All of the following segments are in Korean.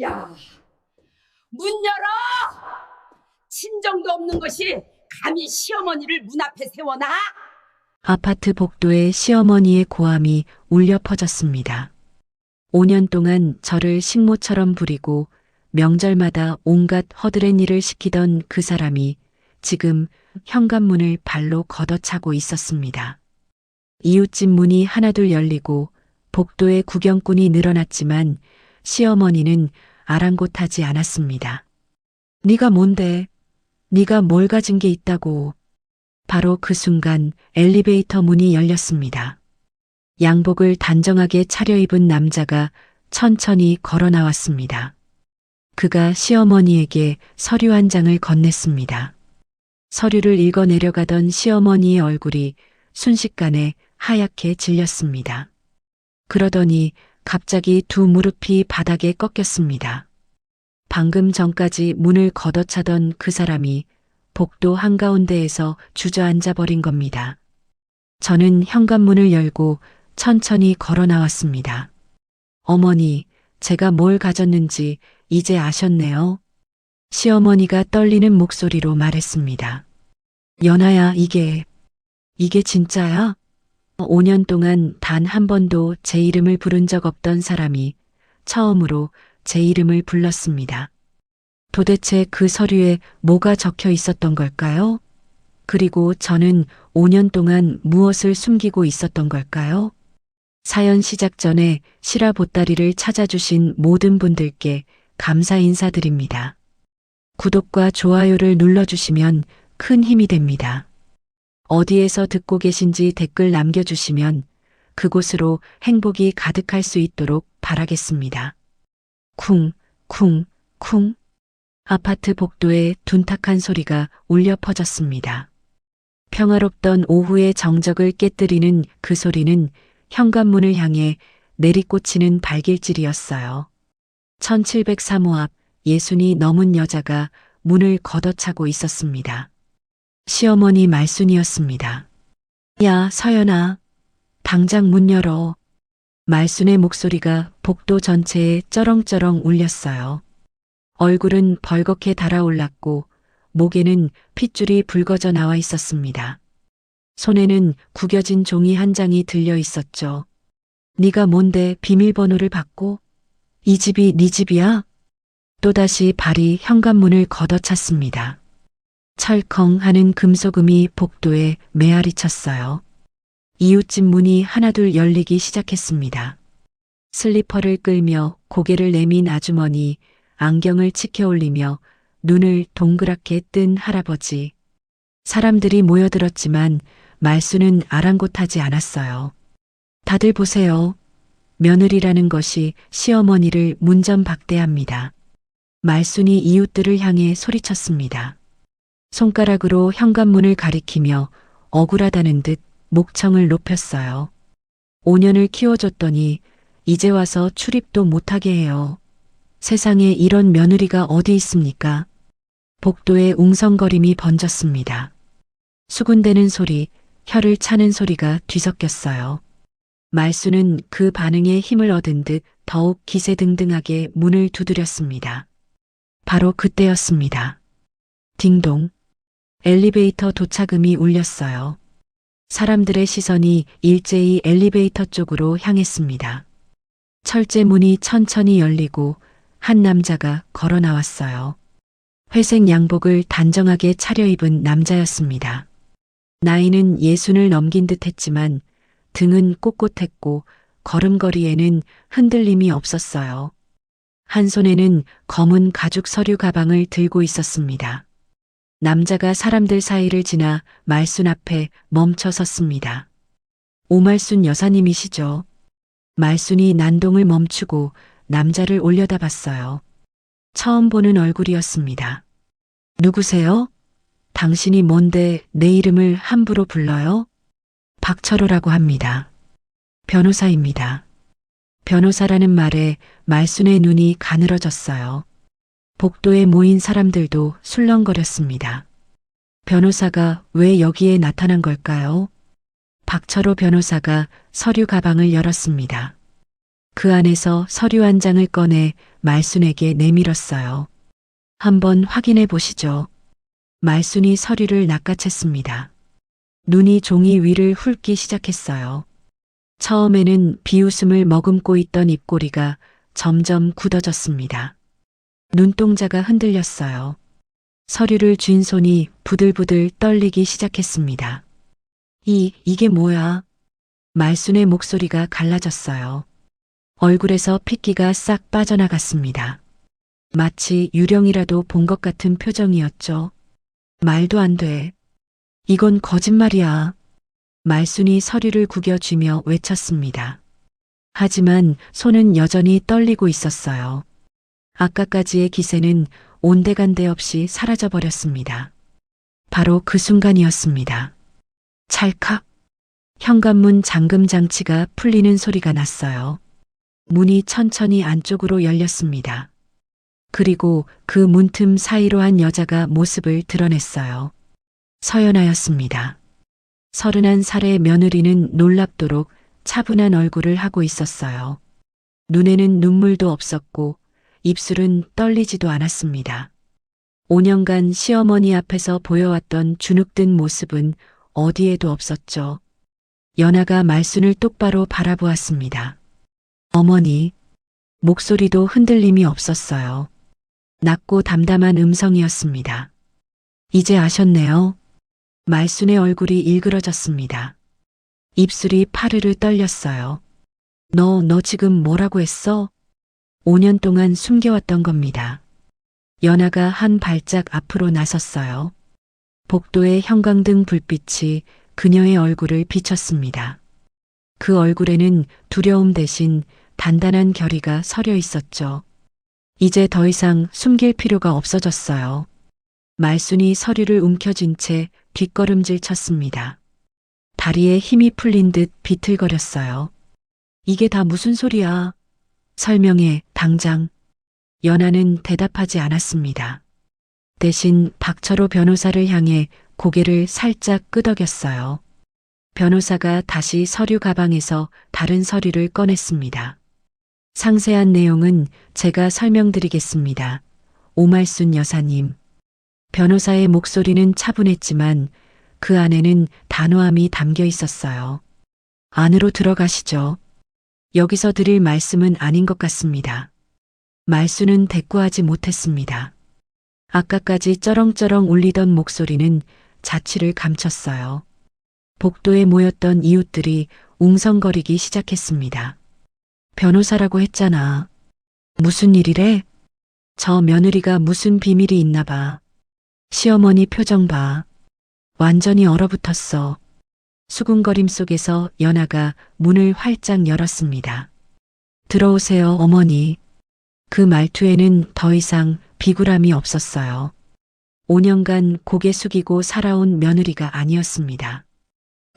야, 문 열어! 친정도 없는 것이 감히 시어머니를 문 앞에 세워놔? 아파트 복도에 시어머니의 고함이 울려 퍼졌습니다. 5년 동안 저를 식모처럼 부리고 명절마다 온갖 허드렛 일을 시키던 그 사람이 지금 현관문을 발로 걷어차고 있었습니다. 이웃집 문이 하나둘 열리고 복도에 구경꾼이 늘어났지만 시어머니는 아랑곳하지 않았습니다. 네가 뭔데? 네가 뭘 가진 게 있다고. 바로 그 순간 엘리베이터 문이 열렸습니다. 양복을 단정하게 차려입은 남자가 천천히 걸어 나왔습니다. 그가 시어머니에게 서류 한 장을 건넸습니다. 서류를 읽어 내려가던 시어머니의 얼굴이 순식간에 하얗게 질렸습니다. 그러더니 갑자기 두 무릎이 바닥에 꺾였습니다. 방금 전까지 문을 걷어차던 그 사람이 복도 한가운데에서 주저앉아 버린 겁니다. 저는 현관문을 열고 천천히 걸어 나왔습니다. 어머니, 제가 뭘 가졌는지 이제 아셨네요. 시어머니가 떨리는 목소리로 말했습니다. 연아야, 이게 진짜야? 5년 동안 단 한 번도 제 이름을 부른 적 없던 사람이 처음으로 제 이름을 불렀습니다. 도대체 그 서류에 뭐가 적혀 있었던 걸까요? 그리고 저는 5년 동안 무엇을 숨기고 있었던 걸까요? 사연 시작 전에 실화 보따리를 찾아주신 모든 분들께 감사 인사드립니다. 구독과 좋아요를 눌러주시면 큰 힘이 됩니다. 어디에서 듣고 계신지 댓글 남겨주시면 그곳으로 행복이 가득할 수 있도록 바라겠습니다. 쿵, 쿵, 쿵. 아파트 복도에 둔탁한 소리가 울려 퍼졌습니다. 평화롭던 오후의 정적을 깨뜨리는 그 소리는 현관문을 향해 내리꽂히는 발길질이었어요. 1703호 앞 60이 넘은 여자가 문을 걷어차고 있었습니다. 시어머니 말순이었습니다. 야, 서연아. 당장 문 열어. 말순의 목소리가 복도 전체에 쩌렁쩌렁 울렸어요. 얼굴은 벌겋게 달아올랐고 목에는 핏줄이 붉어져 나와 있었습니다. 손에는 구겨진 종이 한 장이 들려 있었죠. 네가 뭔데 비밀번호를 받고? 이 집이 네 집이야? 또다시 발이 현관문을 걷어찼습니다. 철컹 하는 금소금이 복도에 메아리 쳤어요. 이웃집 문이 하나둘 열리기 시작했습니다. 슬리퍼를 끌며 고개를 내민 아주머니, 안경을 치켜 올리며 눈을 동그랗게 뜬 할아버지. 사람들이 모여들었지만 말수는 아랑곳하지 않았어요. 다들 보세요. 며느리라는 것이 시어머니를 문전박대합니다. 말순이 이웃들을 향해 소리쳤습니다. 손가락으로 현관문을 가리키며 억울하다는 듯 목청을 높였어요. 5년을 키워줬더니 이제 와서 출입도 못하게 해요. 세상에 이런 며느리가 어디 있습니까? 복도에 웅성거림이 번졌습니다. 수군대는 소리, 혀를 차는 소리가 뒤섞였어요. 말수는 그 반응에 힘을 얻은 듯 더욱 기세등등하게 문을 두드렸습니다. 바로 그때였습니다. 딩동. 엘리베이터 도착음이 울렸어요. 사람들의 시선이 일제히 엘리베이터 쪽으로 향했습니다. 철제 문이 천천히 열리고 한 남자가 걸어 나왔어요. 회색 양복을 단정하게 차려입은 남자였습니다. 나이는 60을 넘긴 듯 했지만 등은 꼿꼿했고 걸음걸이에는 흔들림이 없었어요. 한 손에는 검은 가죽 서류 가방을 들고 있었습니다. 남자가 사람들 사이를 지나 말순 앞에 멈춰 섰습니다. 오말순 여사님이시죠? 말순이 난동을 멈추고 남자를 올려다봤어요. 처음 보는 얼굴이었습니다. 누구세요? 당신이 뭔데 내 이름을 함부로 불러요? 박철호라고 합니다. 변호사입니다. 변호사라는 말에 말순의 눈이 가늘어졌어요. 복도에 모인 사람들도 술렁거렸습니다. 변호사가 왜 여기에 나타난 걸까요? 박철호 변호사가 서류 가방을 열었습니다. 그 안에서 서류 한 장을 꺼내 말순에게 내밀었어요. 한번 확인해 보시죠. 말순이 서류를 낚아챘습니다. 눈이 종이 위를 훑기 시작했어요. 처음에는 비웃음을 머금고 있던 입꼬리가 점점 굳어졌습니다. 눈동자가 흔들렸어요. 서류를 쥔 손이 부들부들 떨리기 시작했습니다. 이게 뭐야? 말순의 목소리가 갈라졌어요. 얼굴에서 핏기가 싹 빠져나갔습니다. 마치 유령이라도 본 것 같은 표정이었죠. 말도 안 돼. 이건 거짓말이야. 말순이 서류를 구겨쥐며 외쳤습니다. 하지만 손은 여전히 떨리고 있었어요. 아까까지의 기세는 온데간데 없이 사라져버렸습니다. 바로 그 순간이었습니다. 찰칵! 현관문 잠금 장치가 풀리는 소리가 났어요. 문이 천천히 안쪽으로 열렸습니다. 그리고 그 문틈 사이로 한 여자가 모습을 드러냈어요. 서연아였습니다. 31살의 며느리는 놀랍도록 차분한 얼굴을 하고 있었어요. 눈에는 눈물도 없었고 입술은 떨리지도 않았습니다. 5년간 시어머니 앞에서 보여왔던 주눅든 모습은 어디에도 없었죠. 연아가 말순을 똑바로 바라보았습니다. 어머니, 목소리도 흔들림이 없었어요. 낮고 담담한 음성이었습니다. 이제 아셨네요. 말순의 얼굴이 일그러졌습니다. 입술이 파르르 떨렸어요. 너 지금 뭐라고 했어? 5년 동안 숨겨왔던 겁니다. 연아가 한 발짝 앞으로 나섰어요. 복도의 형광등 불빛이 그녀의 얼굴을 비췄습니다. 그 얼굴에는 두려움 대신 단단한 결의가 서려 있었죠. 이제 더 이상 숨길 필요가 없어졌어요. 말순이 서류를 움켜쥔 채 뒷걸음질 쳤습니다. 다리에 힘이 풀린 듯 비틀거렸어요. 이게 다 무슨 소리야? 설명해, 당장. 연아는 대답하지 않았습니다. 대신 박철호 변호사를 향해 고개를 살짝 끄덕였어요. 변호사가 다시 서류 가방에서 다른 서류를 꺼냈습니다. 상세한 내용은 제가 설명드리겠습니다. 오말순 여사님. 변호사의 목소리는 차분했지만 그 안에는 단호함이 담겨 있었어요. 안으로 들어가시죠. 여기서 드릴 말씀은 아닌 것 같습니다. 말순은 대꾸하지 못했습니다. 아까까지 쩌렁쩌렁 울리던 목소리는 자취를 감췄어요. 복도에 모였던 이웃들이 웅성거리기 시작했습니다. 변호사라고 했잖아. 무슨 일이래? 저 며느리가 무슨 비밀이 있나 봐. 시어머니 표정 봐. 완전히 얼어붙었어. 수군거림 속에서 연아가 문을 활짝 열었습니다. 들어오세요, 어머니. 그 말투에는 더 이상 비굴함이 없었어요. 5년간 고개 숙이고 살아온 며느리가 아니었습니다.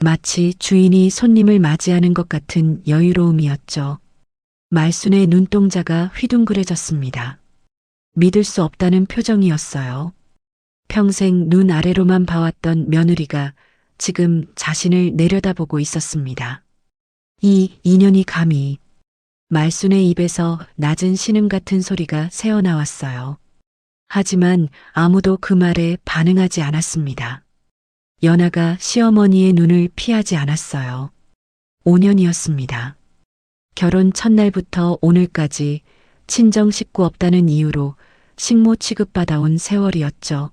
마치 주인이 손님을 맞이하는 것 같은 여유로움이었죠. 말순의 눈동자가 휘둥그레졌습니다. 믿을 수 없다는 표정이었어요. 평생 눈 아래로만 봐왔던 며느리가 지금 자신을 내려다보고 있었습니다. 이 인연이 감히. 말순의 입에서 낮은 신음 같은 소리가 새어나왔어요. 하지만 아무도 그 말에 반응하지 않았습니다. 연아가 시어머니의 눈을 피하지 않았어요. 5년이었습니다. 결혼 첫날부터 오늘까지 친정 식구 없다는 이유로 식모 취급받아온 세월이었죠.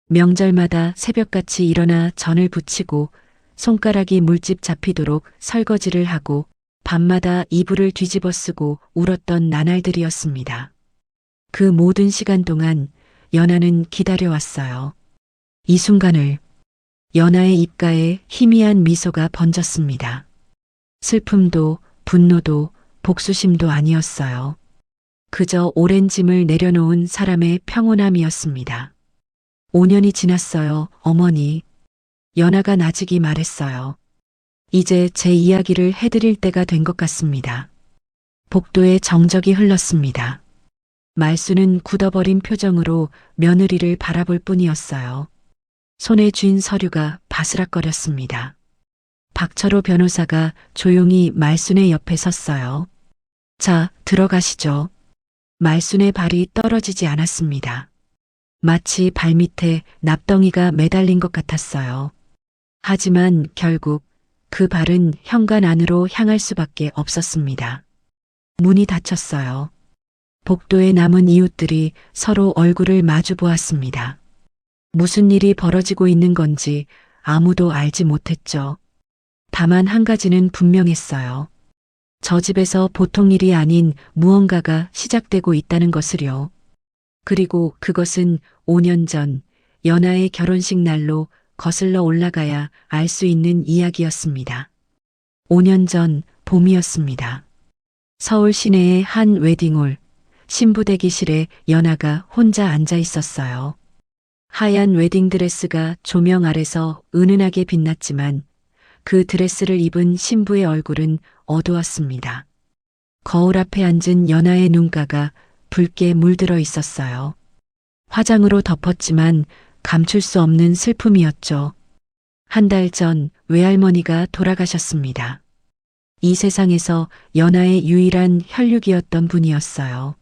명절마다 새벽같이 일어나 전을 부치고 손가락이 물집 잡히도록 설거지를 하고 밤마다 이불을 뒤집어 쓰고 울었던 나날들이었습니다. 그 모든 시간 동안 연아는 기다려왔어요. 이 순간을. 연아의 입가에 희미한 미소가 번졌습니다. 슬픔도 분노도 복수심도 아니었어요. 그저 오랜 짐을 내려놓은 사람의 평온함이었습니다. 5년이 지났어요, 어머니. 연아가 나직이 말했어요. 이제 제 이야기를 해드릴 때가 된 것 같습니다. 복도에 정적이 흘렀습니다. 말순은 굳어버린 표정으로 며느리를 바라볼 뿐이었어요. 손에 쥔 서류가 바스락거렸습니다. 박철호 변호사가 조용히 말순의 옆에 섰어요. 자, 들어가시죠. 말순의 발이 떨어지지 않았습니다. 마치 발밑에 납덩이가 매달린 것 같았어요. 하지만 결국 그 발은 현관 안으로 향할 수밖에 없었습니다. 문이 닫혔어요. 복도에 남은 이웃들이 서로 얼굴을 마주 보았습니다. 무슨 일이 벌어지고 있는 건지 아무도 알지 못했죠. 다만 한 가지는 분명했어요. 저 집에서 보통 일이 아닌 무언가가 시작되고 있다는 것을요. 그리고 그것은 5년 전 연하의 결혼식 날로 거슬러 올라가야 알 수 있는 이야기였습니다. 5년 전 봄이었습니다. 서울 시내의 한 웨딩홀, 신부 대기실에 연하가 혼자 앉아 있었어요. 하얀 웨딩드레스가 조명 아래서 은은하게 빛났지만 그 드레스를 입은 신부의 얼굴은 어두웠습니다. 거울 앞에 앉은 연하의 눈가가 붉게 물들어 있었어요. 화장으로 덮었지만 감출 수 없는 슬픔이었죠. 한 달 전 외할머니가 돌아가셨습니다. 이 세상에서 연하의 유일한 혈육이었던 분이었어요.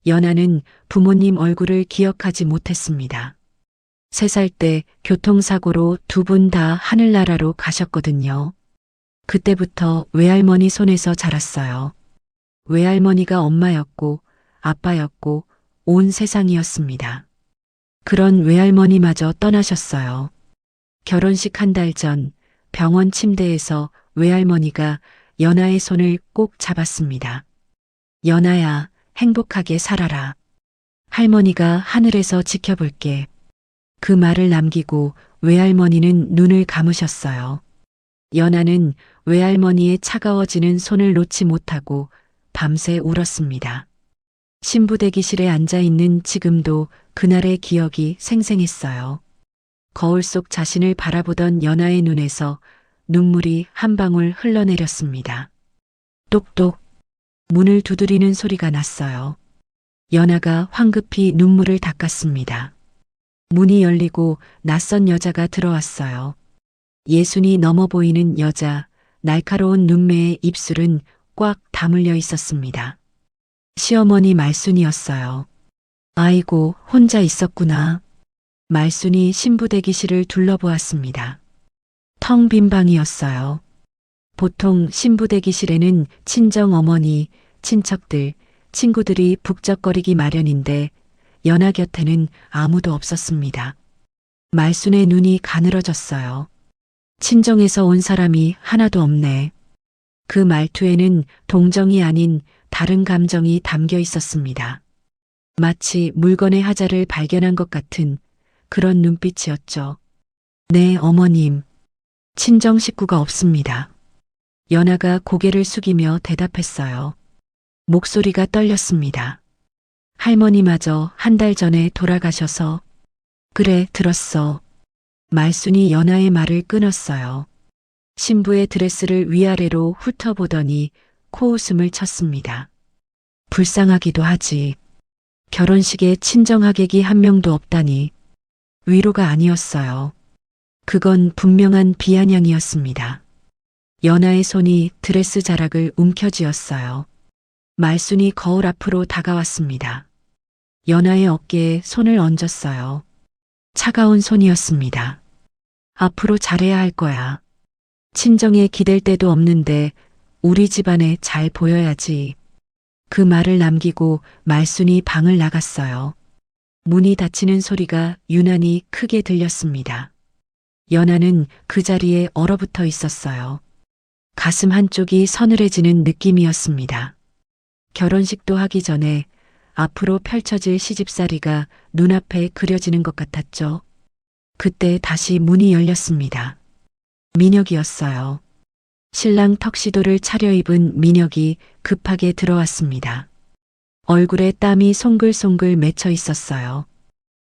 연하는 부모님 얼굴을 기억하지 못했습니다. 3살 때 교통사고로 두 분 다 하늘나라로 가셨거든요. 그때부터 외할머니 손에서 자랐어요. 외할머니가 엄마였고 아빠였고 온 세상이었습니다. 그런 외할머니마저 떠나셨어요. 결혼식 한 달 전 병원 침대에서 외할머니가 연하의 손을 꼭 잡았습니다. 연하야, 행복하게 살아라. 할머니가 하늘에서 지켜볼게. 그 말을 남기고 외할머니는 눈을 감으셨어요. 연하는 외할머니의 차가워지는 손을 놓지 못하고 밤새 울었습니다. 신부 대기실에 앉아 있는 지금도 그날의 기억이 생생했어요. 거울 속 자신을 바라보던 연하의 눈에서 눈물이 한 방울 흘러내렸습니다. 똑똑. 문을 두드리는 소리가 났어요. 연하가 황급히 눈물을 닦았습니다. 문이 열리고 낯선 여자가 들어왔어요. 예순이 넘어 보이는 여자, 날카로운 눈매의 입술은 꽉 다물려 있었습니다. 시어머니 말순이었어요. 아이고, 혼자 있었구나. 말순이 신부 대기실을 둘러보았습니다. 텅 빈 방이었어요. 보통 신부 대기실에는 친정 어머니, 친척들, 친구들이 북적거리기 마련인데 연하 곁에는 아무도 없었습니다. 말순의 눈이 가늘어졌어요. 친정에서 온 사람이 하나도 없네. 그 말투에는 동정이 아닌 다른 감정이 담겨 있었습니다. 마치 물건의 하자를 발견한 것 같은 그런 눈빛이었죠. 네, 어머님. 친정 식구가 없습니다. 연하가 고개를 숙이며 대답했어요. 목소리가 떨렸습니다. 할머니마저 한 달 전에 돌아가셔서. 그래, 들었어. 말순이 연하의 말을 끊었어요. 신부의 드레스를 위아래로 훑어보더니 코웃음을 쳤습니다. 불쌍하기도 하지. 결혼식에 친정하객이 한 명도 없다니. 위로가 아니었어요. 그건 분명한 비아냥이었습니다. 연하의 손이 드레스 자락을 움켜쥐었어요. 말순이 거울 앞으로 다가왔습니다. 연하의 어깨에 손을 얹었어요. 차가운 손이었습니다. 앞으로 잘해야 할 거야. 친정에 기댈 데도 없는데 우리 집안에 잘 보여야지. 그 말을 남기고 말순이 방을 나갔어요. 문이 닫히는 소리가 유난히 크게 들렸습니다. 연하는 그 자리에 얼어붙어 있었어요. 가슴 한쪽이 서늘해지는 느낌이었습니다. 결혼식도 하기 전에 앞으로 펼쳐질 시집살이가 눈앞에 그려지는 것 같았죠. 그때 다시 문이 열렸습니다. 민혁이었어요. 신랑 턱시도를 차려입은 민혁이 급하게 들어왔습니다. 얼굴에 땀이 송글송글 맺혀 있었어요.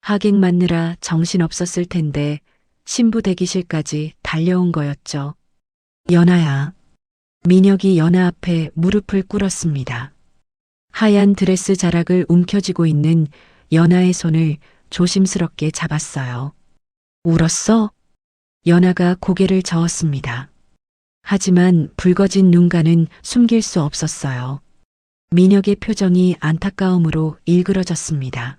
하객 맞느라 정신없었을 텐데 신부 대기실까지 달려온 거였죠. 연하야. 민혁이 연하 앞에 무릎을 꿇었습니다. 하얀 드레스 자락을 움켜쥐고 있는 연하의 손을 조심스럽게 잡았어요. 울었어? 연하가 고개를 저었습니다. 하지만 붉어진 눈가는 숨길 수 없었어요. 민혁의 표정이 안타까움으로 일그러졌습니다.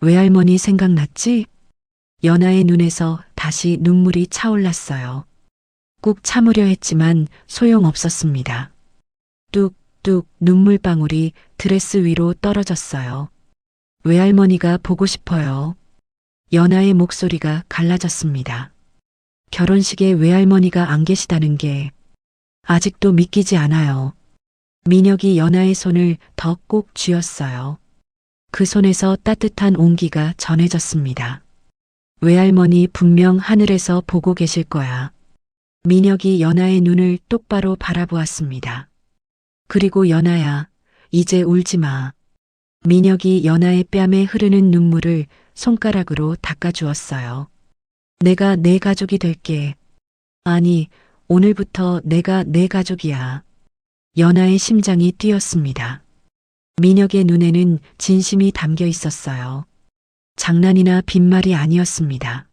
외할머니 생각났지? 연아의 눈에서 다시 눈물이 차올랐어요. 꾹 참으려 했지만 소용없었습니다. 뚝뚝 눈물방울이 드레스 위로 떨어졌어요. 외할머니가 보고 싶어요. 연아의 목소리가 갈라졌습니다. 결혼식에 외할머니가 안 계시다는 게 아직도 믿기지 않아요. 민혁이 연아의 손을 더 꼭 쥐었어요. 그 손에서 따뜻한 온기가 전해졌습니다. 외할머니 분명 하늘에서 보고 계실 거야. 민혁이 연아의 눈을 똑바로 바라보았습니다. 그리고 연아야, 이제 울지 마. 민혁이 연아의 뺨에 흐르는 눈물을 손가락으로 닦아주었어요. 내가 내 가족이 될게. 아니, 오늘부터 내가 내 가족이야. 연아의 심장이 뛰었습니다. 민혁의 눈에는 진심이 담겨 있었어요. 장난이나 빈말이 아니었습니다.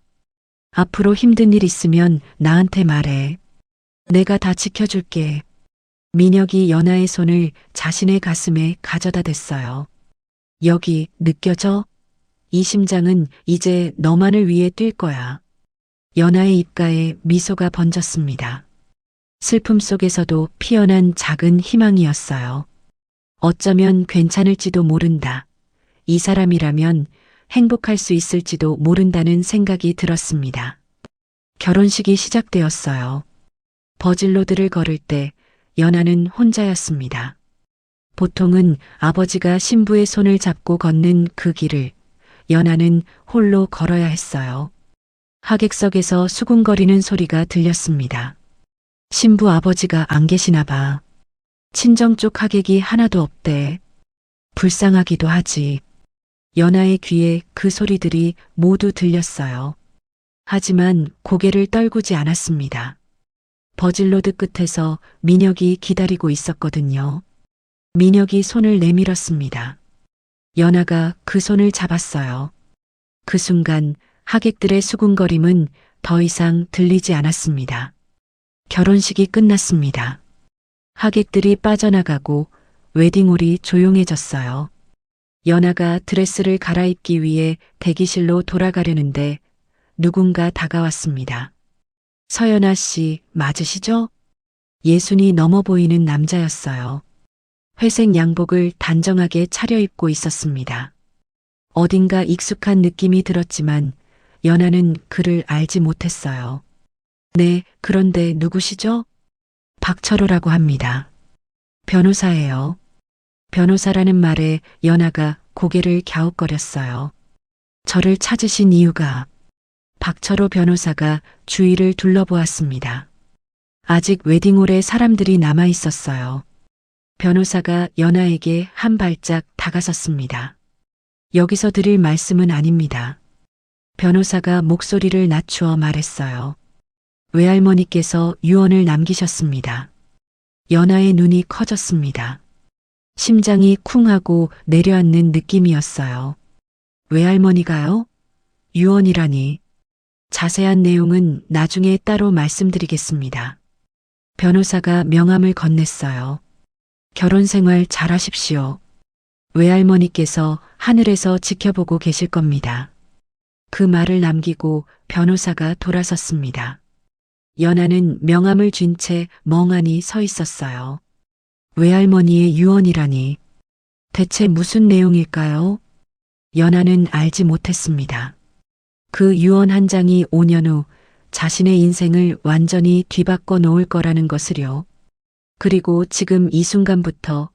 앞으로 힘든 일 있으면 나한테 말해. 내가 다 지켜줄게. 민혁이 연아의 손을 자신의 가슴에 가져다 댔어요. 여기 느껴져? 이 심장은 이제 너만을 위해 뛸 거야. 연아의 입가에 미소가 번졌습니다. 슬픔 속에서도 피어난 작은 희망이었어요. 어쩌면 괜찮을지도 모른다. 이 사람이라면 행복할 수 있을지도 모른다는 생각이 들었습니다. 결혼식이 시작되었어요. 버질로드를 걸을 때 연아는 혼자였습니다. 보통은 아버지가 신부의 손을 잡고 걷는 그 길을 연아는 홀로 걸어야 했어요. 하객석에서 수군거리는 소리가 들렸습니다. 신부 아버지가 안 계시나 봐. 친정 쪽 하객이 하나도 없대. 불쌍하기도 하지. 연아의 귀에 그 소리들이 모두 들렸어요. 하지만 고개를 떨구지 않았습니다. 버질로드 끝에서 민혁이 기다리고 있었거든요. 민혁이 손을 내밀었습니다. 연아가 그 손을 잡았어요. 그 순간 하객들의 수군거림은 더 이상 들리지 않았습니다. 결혼식이 끝났습니다. 하객들이 빠져나가고 웨딩홀이 조용해졌어요. 연아가 드레스를 갈아입기 위해 대기실로 돌아가려는데 누군가 다가왔습니다. 서연아 씨 맞으시죠? 예순이 넘어 보이는 남자였어요. 회색 양복을 단정하게 차려입고 있었습니다. 어딘가 익숙한 느낌이 들었지만 연아는 그를 알지 못했어요. 네, 그런데 누구시죠? 박철호라고 합니다. 변호사예요. 변호사라는 말에 연아가 고개를 갸웃거렸어요. 저를 찾으신 이유가 박철호 변호사가 주위를 둘러보았습니다. 아직 웨딩홀에 사람들이 남아 있었어요. 변호사가 연아에게 한 발짝 다가섰습니다. 여기서 드릴 말씀은 아닙니다. 변호사가 목소리를 낮추어 말했어요. 외할머니께서 유언을 남기셨습니다. 연아의 눈이 커졌습니다. 심장이 쿵 하고 내려앉는 느낌이었어요. 외할머니가요? 유언이라니. 자세한 내용은 나중에 따로 말씀드리겠습니다. 변호사가 명함을 건넸어요. 결혼 생활 잘하십시오. 외할머니께서 하늘에서 지켜보고 계실 겁니다. 그 말을 남기고 변호사가 돌아섰습니다. 연아는 명함을 쥔 채 멍하니 서 있었어요. 외할머니의 유언이라니. 대체 무슨 내용일까요? 연아는 알지 못했습니다. 그 유언 한 장이 5년 후 자신의 인생을 완전히 뒤바꿔 놓을 거라는 것을요. 그리고 지금 이 순간부터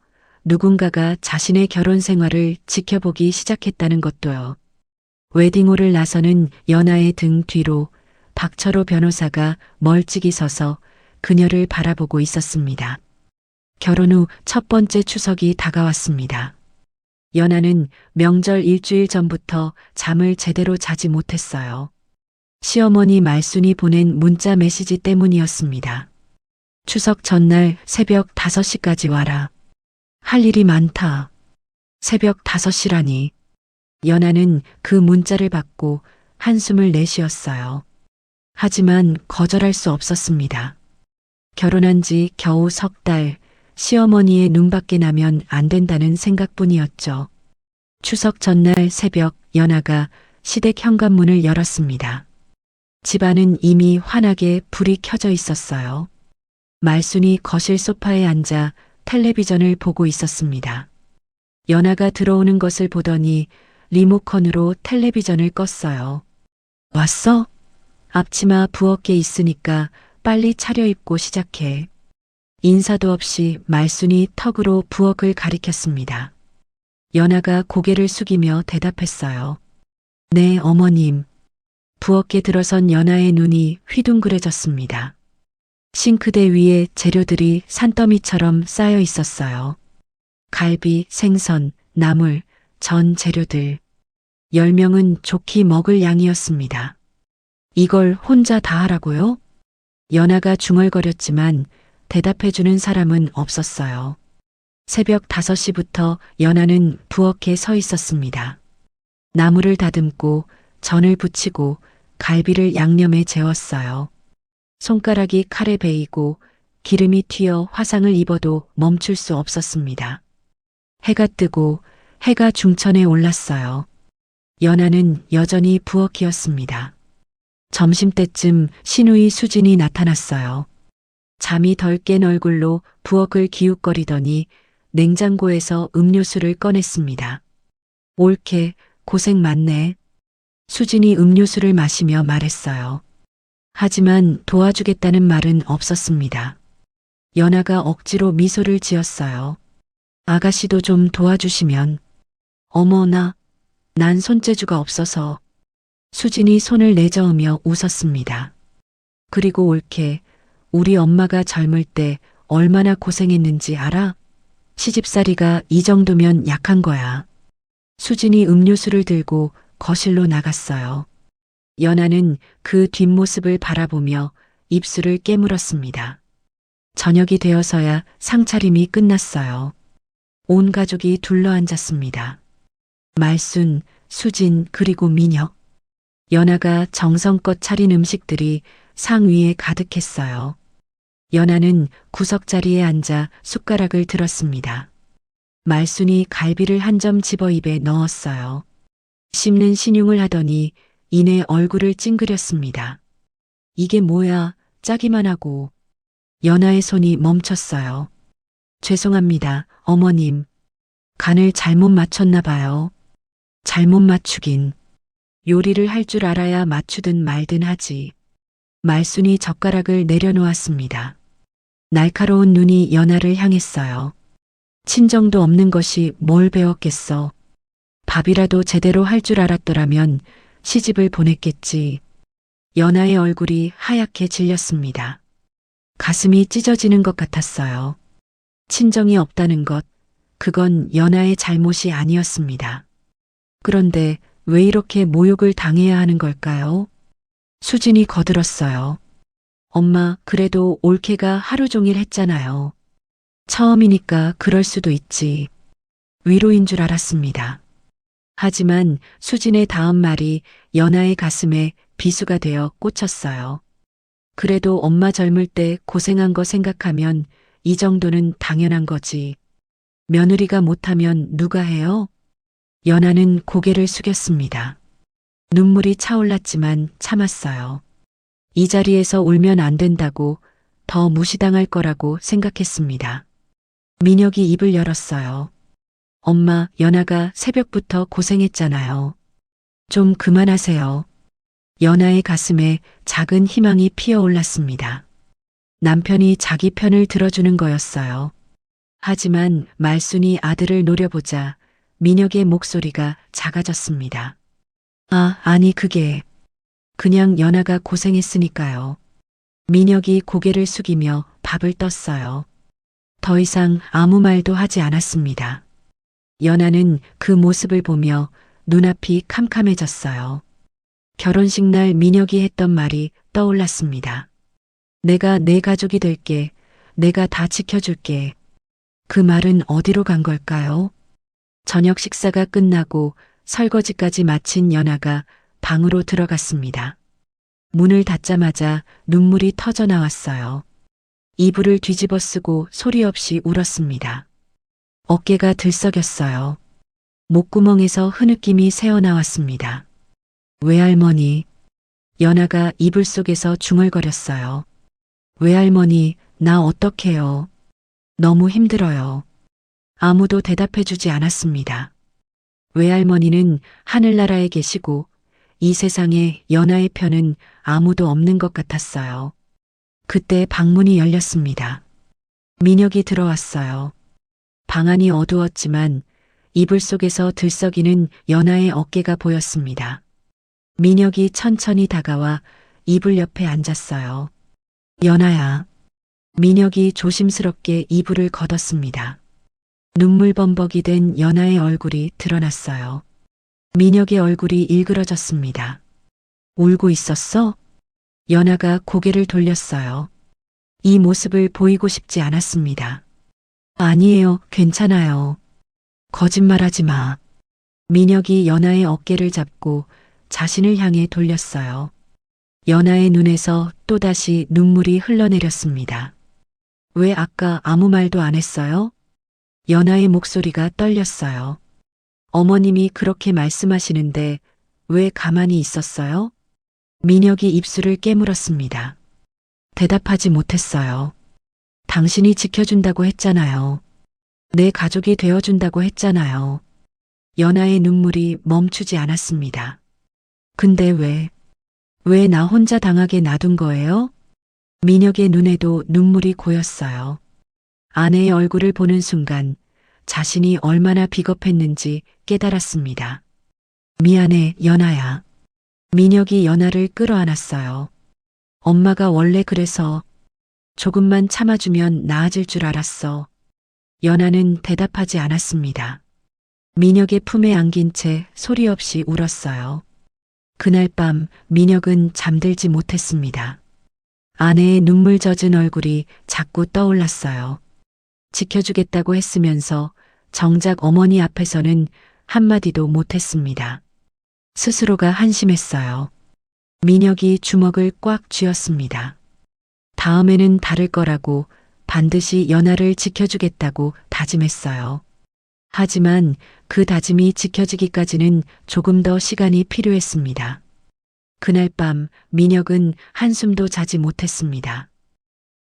누군가가 자신의 결혼 생활을 지켜보기 시작했다는 것도요. 웨딩홀을 나서는 연아의 등 뒤로 박철호 변호사가 멀찍이 서서 그녀를 바라보고 있었습니다. 결혼 후 첫 번째 추석이 다가왔습니다. 연아는 명절 일주일 전부터 잠을 제대로 자지 못했어요. 시어머니 말순이 보낸 문자 메시지 때문이었습니다. 추석 전날 새벽 5시까지 와라. 할 일이 많다. 새벽 5시라니. 연아는 그 문자를 받고 한숨을 내쉬었어요. 하지만 거절할 수 없었습니다. 결혼한 지 겨우 석 달, 시어머니의 눈밖에 나면 안 된다는 생각뿐이었죠. 추석 전날 새벽 연아가 시댁 현관문을 열었습니다. 집안은 이미 환하게 불이 켜져 있었어요. 말순이 거실 소파에 앉아 텔레비전을 보고 있었습니다. 연아가 들어오는 것을 보더니 리모컨으로 텔레비전을 껐어요. 왔어? 앞치마 부엌에 있으니까 빨리 차려입고 시작해. 인사도 없이 말순이 턱으로 부엌을 가리켰습니다. 연아가 고개를 숙이며 대답했어요. 네, 어머님. 부엌에 들어선 연아의 눈이 휘둥그레졌습니다. 싱크대 위에 재료들이 산더미처럼 쌓여 있었어요. 갈비, 생선, 나물, 전 재료들. 10명은 좋게 먹을 양이었습니다. 이걸 혼자 다 하라고요? 연아가 중얼거렸지만 대답해주는 사람은 없었어요. 새벽 5시부터 연아는 부엌에 서 있었습니다. 나물을 다듬고 전을 부치고 갈비를 양념에 재웠어요. 손가락이 칼에 베이고 기름이 튀어 화상을 입어도 멈출 수 없었습니다. 해가 뜨고 해가 중천에 올랐어요. 연아는 여전히 부엌이었습니다. 점심때쯤 시누이 수진이 나타났어요. 잠이 덜 깬 얼굴로 부엌을 기웃거리더니 냉장고에서 음료수를 꺼냈습니다. 옳게 고생 많네. 수진이 음료수를 마시며 말했어요. 하지만 도와주겠다는 말은 없었습니다. 연아가 억지로 미소를 지었어요. 아가씨도 좀 도와주시면. 어머나, 난 손재주가 없어서. 수진이 손을 내저으며 웃었습니다. 그리고 옳게 우리 엄마가 젊을 때 얼마나 고생했는지 알아? 시집살이가 이 정도면 약한 거야. 수진이 음료수를 들고 거실로 나갔어요. 연아는 그 뒷모습을 바라보며 입술을 깨물었습니다. 저녁이 되어서야 상차림이 끝났어요. 온 가족이 둘러앉았습니다. 말순, 수진 그리고 민혁. 연아가 정성껏 차린 음식들이 상 위에 가득했어요. 연아는 구석자리에 앉아 숟가락을 들었습니다. 말순이 갈비를 한 점 집어 입에 넣었어요. 씹는 신용을 하더니 이내 얼굴을 찡그렸습니다. 이게 뭐야, 짜기만 하고. 연아의 손이 멈췄어요. 죄송합니다, 어머님. 간을 잘못 맞췄나 봐요. 잘못 맞추긴. 요리를 할 줄 알아야 맞추든 말든 하지. 말순이 젓가락을 내려놓았습니다. 날카로운 눈이 연아를 향했어요. 친정도 없는 것이 뭘 배웠겠어. 밥이라도 제대로 할 줄 알았더라면 시집을 보냈겠지. 연아의 얼굴이 하얗게 질렸습니다. 가슴이 찢어지는 것 같았어요. 친정이 없다는 것, 그건 연아의 잘못이 아니었습니다. 그런데 왜 이렇게 모욕을 당해야 하는 걸까요? 수진이 거들었어요. 엄마, 그래도 올케가 하루 종일 했잖아요. 처음이니까 그럴 수도 있지. 위로인 줄 알았습니다. 하지만 수진의 다음 말이 연아의 가슴에 비수가 되어 꽂혔어요. 그래도 엄마 젊을 때 고생한 거 생각하면 이 정도는 당연한 거지. 며느리가 못하면 누가 해요? 연아는 고개를 숙였습니다. 눈물이 차올랐지만 참았어요. 이 자리에서 울면 안 된다고, 더 무시당할 거라고 생각했습니다. 민혁이 입을 열었어요. 엄마, 연아가 새벽부터 고생했잖아요. 좀 그만하세요. 연아의 가슴에 작은 희망이 피어올랐습니다. 남편이 자기 편을 들어주는 거였어요. 하지만 말순이 아들을 노려보자 민혁의 목소리가 작아졌습니다. 아니 그게 그냥 연아가 고생했으니까요. 민혁이 고개를 숙이며 밥을 떴어요. 더 이상 아무 말도 하지 않았습니다. 연아는 그 모습을 보며 눈앞이 캄캄해졌어요. 결혼식 날 민혁이 했던 말이 떠올랐습니다. 내가 내 가족이 될게. 내가 다 지켜줄게. 그 말은 어디로 간 걸까요? 저녁 식사가 끝나고 설거지까지 마친 연아가 방으로 들어갔습니다. 문을 닫자마자 눈물이 터져 나왔어요. 이불을 뒤집어 쓰고 소리 없이 울었습니다. 어깨가 들썩였어요. 목구멍에서 흐느낌이 새어나왔습니다. 외할머니, 연아가 이불 속에서 중얼거렸어요. 외할머니, 나 어떡해요. 너무 힘들어요. 아무도 대답해주지 않았습니다. 외할머니는 하늘나라에 계시고 이 세상에 연아의 편은 아무도 없는 것 같았어요. 그때 방문이 열렸습니다. 민혁이 들어왔어요. 방 안이 어두웠지만 이불 속에서 들썩이는 연아의 어깨가 보였습니다. 민혁이 천천히 다가와 이불 옆에 앉았어요. 연아야. 민혁이 조심스럽게 이불을 걷었습니다. 눈물 범벅이 된 연아의 얼굴이 드러났어요. 민혁의 얼굴이 일그러졌습니다. 울고 있었어? 연아가 고개를 돌렸어요. 이 모습을 보이고 싶지 않았습니다. 아니에요, 괜찮아요. 거짓말하지 마. 민혁이 연아의 어깨를 잡고 자신을 향해 돌렸어요. 연아의 눈에서 또다시 눈물이 흘러내렸습니다. 왜 아까 아무 말도 안 했어요? 연아의 목소리가 떨렸어요. 어머님이 그렇게 말씀하시는데 왜 가만히 있었어요? 민혁이 입술을 깨물었습니다. 대답하지 못했어요. 당신이 지켜준다고 했잖아요. 내 가족이 되어준다고 했잖아요. 연아의 눈물이 멈추지 않았습니다. 근데 왜 나 혼자 당하게 놔둔 거예요? 민혁의 눈에도 눈물이 고였어요. 아내의 얼굴을 보는 순간 자신이 얼마나 비겁했는지 깨달았습니다. 미안해, 연아야. 민혁이 연아를 끌어안았어요. 엄마가 원래 그래서 조금만 참아주면 나아질 줄 알았어. 연아는 대답하지 않았습니다. 민혁의 품에 안긴 채 소리 없이 울었어요. 그날 밤 민혁은 잠들지 못했습니다. 아내의 눈물 젖은 얼굴이 자꾸 떠올랐어요. 지켜주겠다고 했으면서 정작 어머니 앞에서는 한마디도 못했습니다. 스스로가 한심했어요. 민혁이 주먹을 꽉 쥐었습니다. 다음에는 다를 거라고 반드시 연아를 지켜주겠다고 다짐했어요. 하지만 그 다짐이 지켜지기까지는 조금 더 시간이 필요했습니다. 그날 밤 민혁은 한숨도 자지 못했습니다.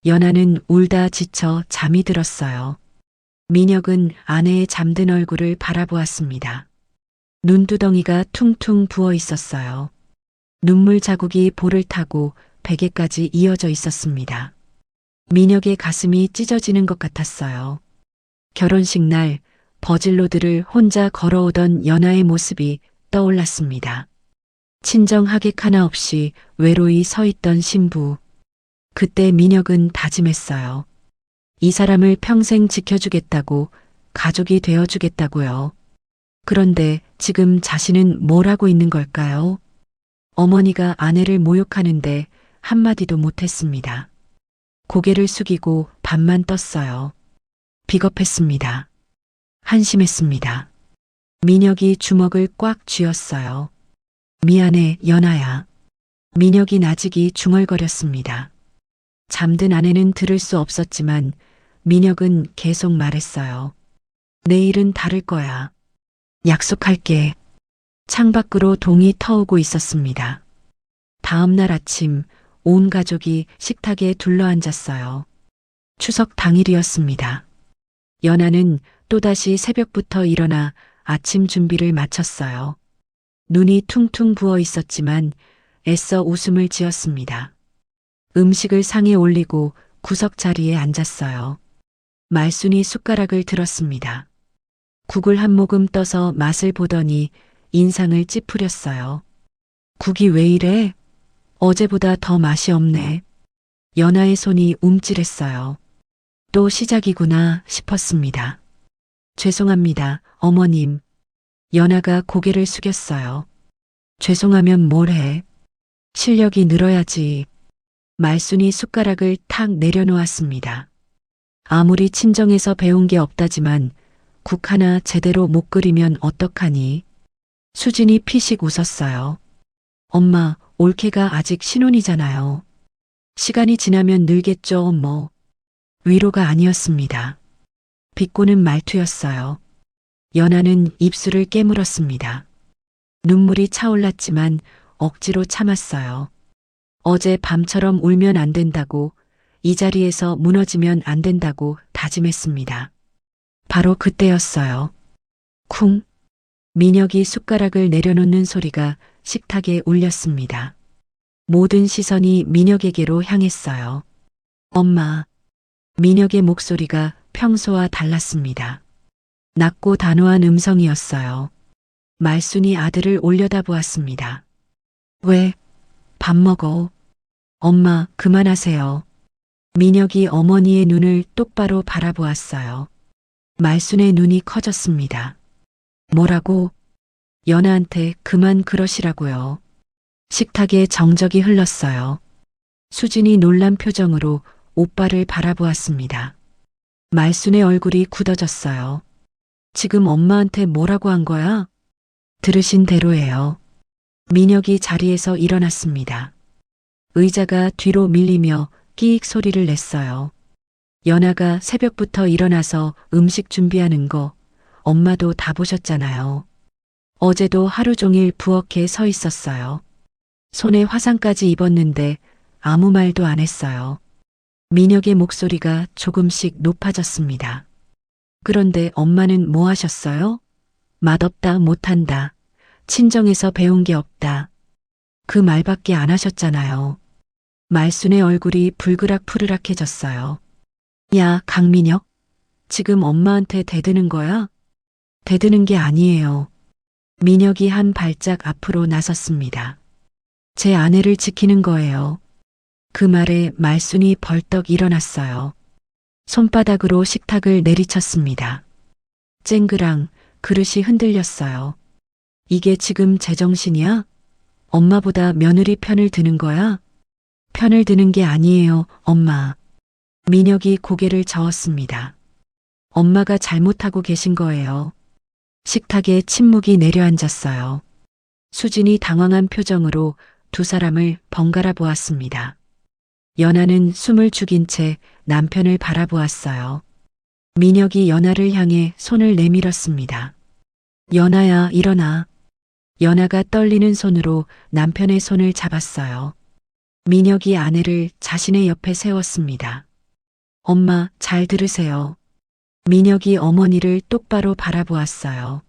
연아는 울다 지쳐 잠이 들었어요. 민혁은 아내의 잠든 얼굴을 바라보았습니다. 눈두덩이가 퉁퉁 부어 있었어요. 눈물 자국이 볼을 타고 베개까지 이어져 있었습니다. 민혁의 가슴이 찢어지는 것 같았어요. 결혼식 날 버질로드를 혼자 걸어오던 연아의 모습이 떠올랐습니다. 친정 하객 하나 없이 외로이 서 있던 신부. 그때 민혁은 다짐했어요. 이 사람을 평생 지켜주겠다고, 가족이 되어주겠다고요. 그런데 지금 자신은 뭘 하고 있는 걸까요? 어머니가 아내를 모욕하는데 한마디도 못했습니다. 고개를 숙이고 밤만 떴어요. 비겁했습니다. 한심했습니다. 민혁이 주먹을 꽉 쥐었어요. 미안해, 연아야. 민혁이 나직이 중얼거렸습니다. 잠든 아내는 들을 수 없었지만 민혁은 계속 말했어요. 내일은 다를 거야. 약속할게. 창밖으로 동이 터오고 있었습니다. 다음 날 아침 온 가족이 식탁에 둘러앉았어요. 추석 당일이었습니다. 연아는 또다시 새벽부터 일어나 아침 준비를 마쳤어요. 눈이 퉁퉁 부어 있었지만 애써 웃음을 지었습니다. 음식을 상에 올리고 구석 자리에 앉았어요. 말순이 숟가락을 들었습니다. 국을 한 모금 떠서 맛을 보더니 인상을 찌푸렸어요. 국이 왜 이래? 어제보다 더 맛이 없네. 연아의 손이 움찔했어요. 또 시작이구나 싶었습니다. 죄송합니다, 어머님. 연아가 고개를 숙였어요. 죄송하면 뭘 해? 실력이 늘어야지. 말순이 숟가락을 탁 내려놓았습니다. 아무리 친정에서 배운 게 없다지만 국 하나 제대로 못 끓이면 어떡하니? 수진이 피식 웃었어요. 엄마, 올케가 아직 신혼이잖아요. 시간이 지나면 늘겠죠, 뭐. 위로가 아니었습니다. 비꼬는 말투였어요. 연아는 입술을 깨물었습니다. 눈물이 차올랐지만 억지로 참았어요. 어제 밤처럼 울면 안 된다고, 이 자리에서 무너지면 안 된다고 다짐했습니다. 바로 그때였어요. 쿵! 민혁이 숟가락을 내려놓는 소리가 식탁에 울렸습니다. 모든 시선이 민혁에게로 향했어요. 엄마. 민혁의 목소리가 평소와 달랐습니다. 낮고 단호한 음성이었어요. 말순이 아들을 올려다보았습니다. 왜? 밥 먹어. 엄마, 그만하세요. 민혁이 어머니의 눈을 똑바로 바라보았어요. 말순의 눈이 커졌습니다. 뭐라고? 연아한테 그만 그러시라고요. 식탁에 정적이 흘렀어요. 수진이 놀란 표정으로 오빠를 바라보았습니다. 말순의 얼굴이 굳어졌어요. 지금 엄마한테 뭐라고 한 거야? 들으신 대로예요. 민혁이 자리에서 일어났습니다. 의자가 뒤로 밀리며 끼익 소리를 냈어요. 연아가 새벽부터 일어나서 음식 준비하는 거 엄마도 다 보셨잖아요. 어제도 하루 종일 부엌에 서 있었어요. 손에 화상까지 입었는데 아무 말도 안 했어요. 민혁의 목소리가 조금씩 높아졌습니다. 그런데 엄마는 뭐 하셨어요? 맛없다, 못한다. 친정에서 배운 게 없다. 그 말밖에 안 하셨잖아요. 말순의 얼굴이 불그락푸르락해졌어요. 야, 강민혁. 지금 엄마한테 대드는 거야? 대드는 게 아니에요. 민혁이 한 발짝 앞으로 나섰습니다. 제 아내를 지키는 거예요. 그 말에 말순이 벌떡 일어났어요. 손바닥으로 식탁을 내리쳤습니다. 쨍그랑 그릇이 흔들렸어요. 이게 지금 제정신이야? 엄마보다 며느리 편을 드는 거야? 편을 드는 게 아니에요, 엄마. 민혁이 고개를 저었습니다. 엄마가 잘못하고 계신 거예요. 식탁에 침묵이 내려앉았어요. 수진이 당황한 표정으로 두 사람을 번갈아 보았습니다. 연아는 숨을 죽인 채 남편을 바라보았어요. 민혁이 연아를 향해 손을 내밀었습니다. 연아야, 일어나. 연아가 떨리는 손으로 남편의 손을 잡았어요. 민혁이 아내를 자신의 옆에 세웠습니다. 엄마, 잘 들으세요. 민혁이 어머니를 똑바로 바라보았어요.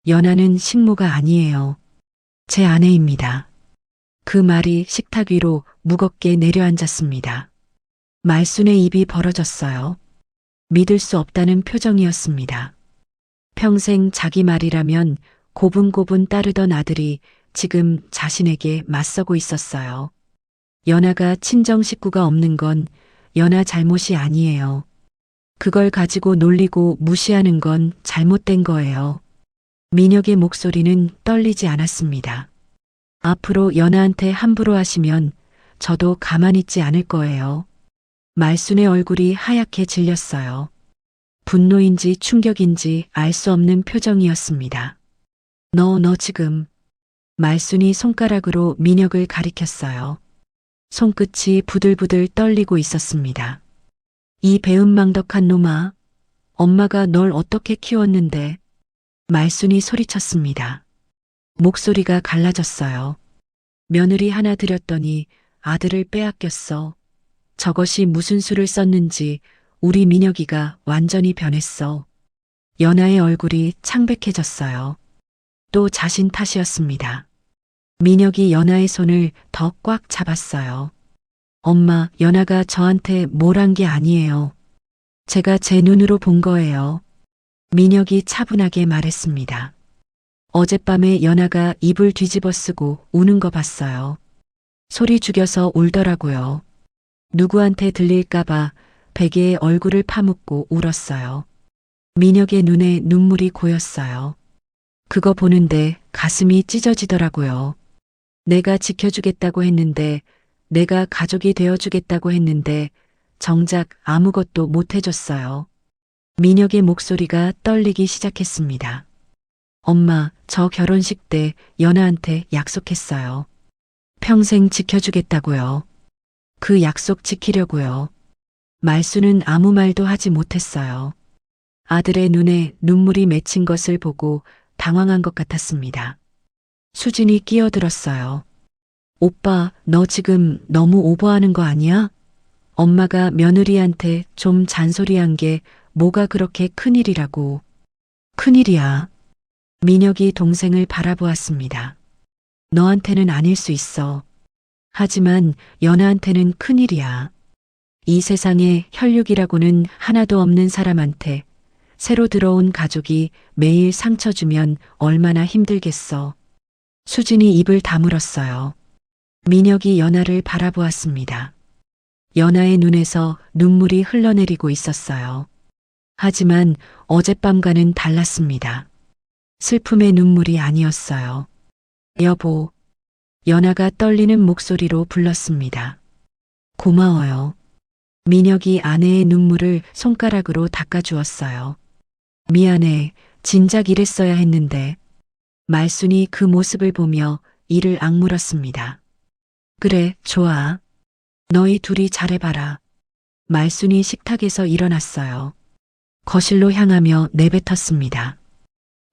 연아는 식모가 아니에요. 제 아내입니다. 그 말이 식탁 위로 무겁게 내려앉았습니다. 말순의 입이 벌어졌어요. 믿을 수 없다는 표정이었습니다. 평생 자기 말이라면 고분고분 따르던 아들이 지금 자신에게 맞서고 있었어요. 연아가 친정 식구가 없는 건 연아 잘못이 아니에요. 그걸 가지고 놀리고 무시하는 건 잘못된 거예요. 민혁의 목소리는 떨리지 않았습니다. 앞으로 연아한테 함부로 하시면 저도 가만히 있지 않을 거예요. 말순의 얼굴이 하얗게 질렸어요. 분노인지 충격인지 알 수 없는 표정이었습니다. 너 지금. 말순이 손가락으로 민혁을 가리켰어요. 손끝이 부들부들 떨리고 있었습니다. 이 배은망덕한 놈아. 엄마가 널 어떻게 키웠는데. 말순이 소리쳤습니다. 목소리가 갈라졌어요. 며느리 하나 들였더니 아들을 빼앗겼어. 저것이 무슨 수를 썼는지 우리 민혁이가 완전히 변했어. 연아의 얼굴이 창백해졌어요. 또 자신 탓이었습니다. 민혁이 연아의 손을 더 꽉 잡았어요. 엄마, 연아가 저한테 뭘 한 게 아니에요. 제가 제 눈으로 본 거예요. 민혁이 차분하게 말했습니다. 어젯밤에 연아가 입을 뒤집어 쓰고 우는 거 봤어요. 소리 죽여서 울더라고요. 누구한테 들릴까봐 베개에 얼굴을 파묻고 울었어요. 민혁의 눈에 눈물이 고였어요. 그거 보는데 가슴이 찢어지더라고요. 내가 지켜주겠다고 했는데, 내가 가족이 되어주겠다고 했는데 정작 아무것도 못 해줬어요. 민혁의 목소리가 떨리기 시작했습니다. 엄마, 저 결혼식 때 연아한테 약속했어요. 평생 지켜주겠다고요. 그 약속 지키려고요. 말수는 아무 말도 하지 못했어요. 아들의 눈에 눈물이 맺힌 것을 보고 당황한 것 같았습니다. 수진이 끼어들었어요. 오빠, 너 지금 너무 오버하는 거 아니야? 엄마가 며느리한테 좀 잔소리한 게 뭐가 그렇게 큰일이라고. 큰일이야. 민혁이 동생을 바라보았습니다. 너한테는 아닐 수 있어. 하지만 연아한테는 큰일이야. 이 세상에 혈육이라고는 하나도 없는 사람한테 새로 들어온 가족이 매일 상처 주면 얼마나 힘들겠어. 수진이 입을 다물었어요. 민혁이 연아를 바라보았습니다. 연아의 눈에서 눈물이 흘러내리고 있었어요. 하지만 어젯밤과는 달랐습니다. 슬픔의 눈물이 아니었어요. 여보, 연아가 떨리는 목소리로 불렀습니다. 고마워요. 민혁이 아내의 눈물을 손가락으로 닦아주었어요. 미안해, 진작 이랬어야 했는데. 말순이 그 모습을 보며 이를 악물었습니다. 그래, 좋아. 너희 둘이 잘해봐라. 말순이 식탁에서 일어났어요. 거실로 향하며 내뱉었습니다.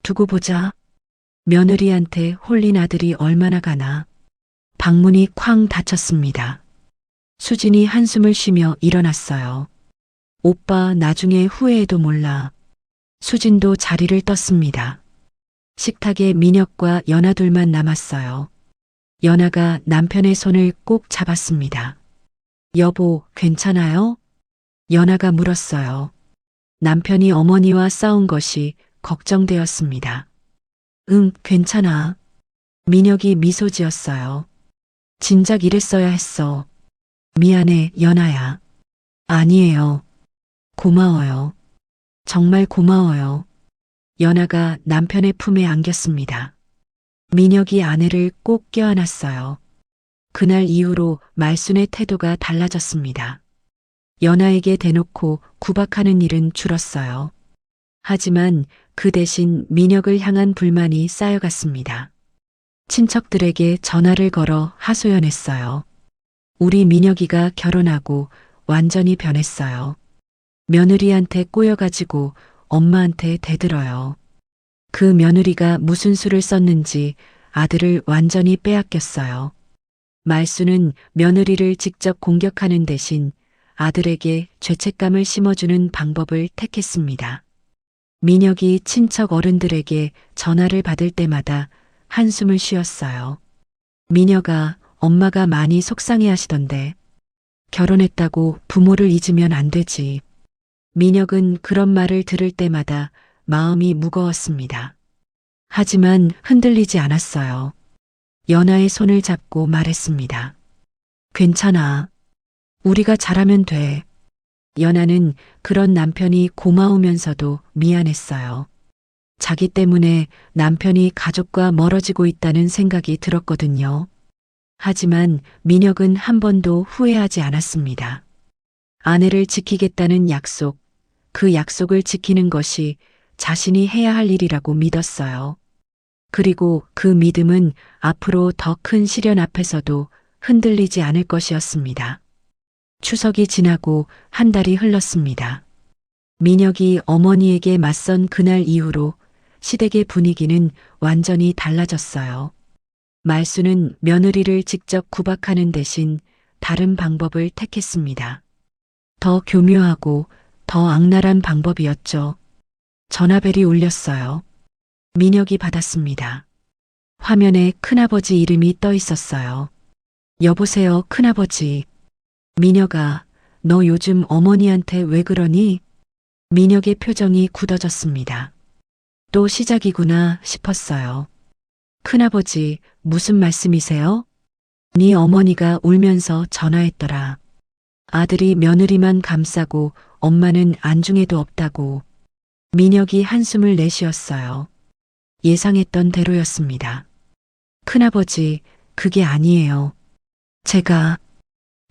두고 보자. 며느리한테 홀린 아들이 얼마나 가나. 방문이 쾅 닫혔습니다. 수진이 한숨을 쉬며 일어났어요. 오빠 나중에 후회해도 몰라. 수진도 자리를 떴습니다. 식탁에 민혁과 연아 둘만 남았어요. 연아가 남편의 손을 꼭 잡았습니다. 여보, 괜찮아요? 연아가 물었어요. 남편이 어머니와 싸운 것이 걱정되었습니다. 응, 괜찮아. 민혁이 미소 지었어요. 진작 이랬어야 했어. 미안해, 연아야. 아니에요. 고마워요. 정말 고마워요. 연아가 남편의 품에 안겼습니다. 민혁이 아내를 꼭 껴안았어요. 그날 이후로 말순의 태도가 달라졌습니다. 연아에게 대놓고 구박하는 일은 줄었어요. 하지만 그 대신 민혁을 향한 불만이 쌓여갔습니다. 친척들에게 전화를 걸어 하소연했어요. 우리 민혁이가 결혼하고 완전히 변했어요. 며느리한테 꼬여가지고 엄마한테 대들어요. 그 며느리가 무슨 수를 썼는지 아들을 완전히 빼앗겼어요. 말수는 며느리를 직접 공격하는 대신 아들에게 죄책감을 심어주는 방법을 택했습니다. 민혁이 친척 어른들에게 전화를 받을 때마다 한숨을 쉬었어요. 민혁아, 엄마가 많이 속상해 하시던데. 결혼했다고 부모를 잊으면 안 되지. 민혁은 그런 말을 들을 때마다 마음이 무거웠습니다. 하지만 흔들리지 않았어요. 연아의 손을 잡고 말했습니다. 괜찮아. 우리가 잘하면 돼. 연아는 그런 남편이 고마우면서도 미안했어요. 자기 때문에 남편이 가족과 멀어지고 있다는 생각이 들었거든요. 하지만 민혁은 한 번도 후회하지 않았습니다. 아내를 지키겠다는 약속, 그 약속을 지키는 것이 자신이 해야 할 일이라고 믿었어요. 그리고 그 믿음은 앞으로 더 큰 시련 앞에서도 흔들리지 않을 것이었습니다. 추석이 지나고 한 달이 흘렀습니다. 민혁이 어머니에게 맞선 그날 이후로 시댁의 분위기는 완전히 달라졌어요. 말수는 며느리를 직접 구박하는 대신 다른 방법을 택했습니다. 더 교묘하고 더 악랄한 방법이었죠. 전화벨이 울렸어요. 민혁이 받았습니다. 화면에 큰아버지 이름이 떠 있었어요. 여보세요, 큰아버지. 민혁아, 너 요즘 어머니한테 왜 그러니? 민혁의 표정이 굳어졌습니다. 또 시작이구나 싶었어요. 큰아버지, 무슨 말씀이세요? 네 어머니가 울면서 전화했더라. 아들이 며느리만 감싸고 엄마는 안중에도 없다고. 민혁이 한숨을 내쉬었어요. 예상했던 대로였습니다. 큰아버지, 그게 아니에요. 제가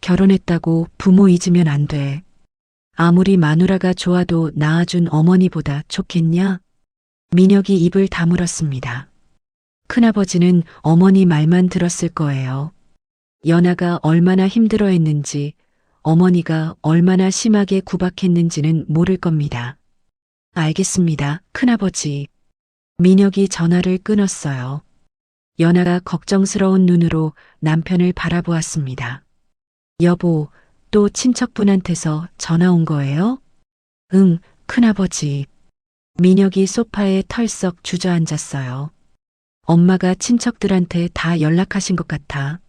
결혼했다고 부모 잊으면 안 돼. 아무리 마누라가 좋아도 낳아준 어머니보다 좋겠냐? 민혁이 입을 다물었습니다. 큰아버지는 어머니 말만 들었을 거예요. 연아가 얼마나 힘들어했는지, 어머니가 얼마나 심하게 구박했는지는 모를 겁니다. 알겠습니다, 큰아버지. 민혁이 전화를 끊었어요. 연아가 걱정스러운 눈으로 남편을 바라보았습니다. 여보, 또 친척분한테서 전화 온 거예요? 응, 큰아버지. 민혁이 소파에 털썩 주저앉았어요. 엄마가 친척들한테 다 연락하신 것 같아.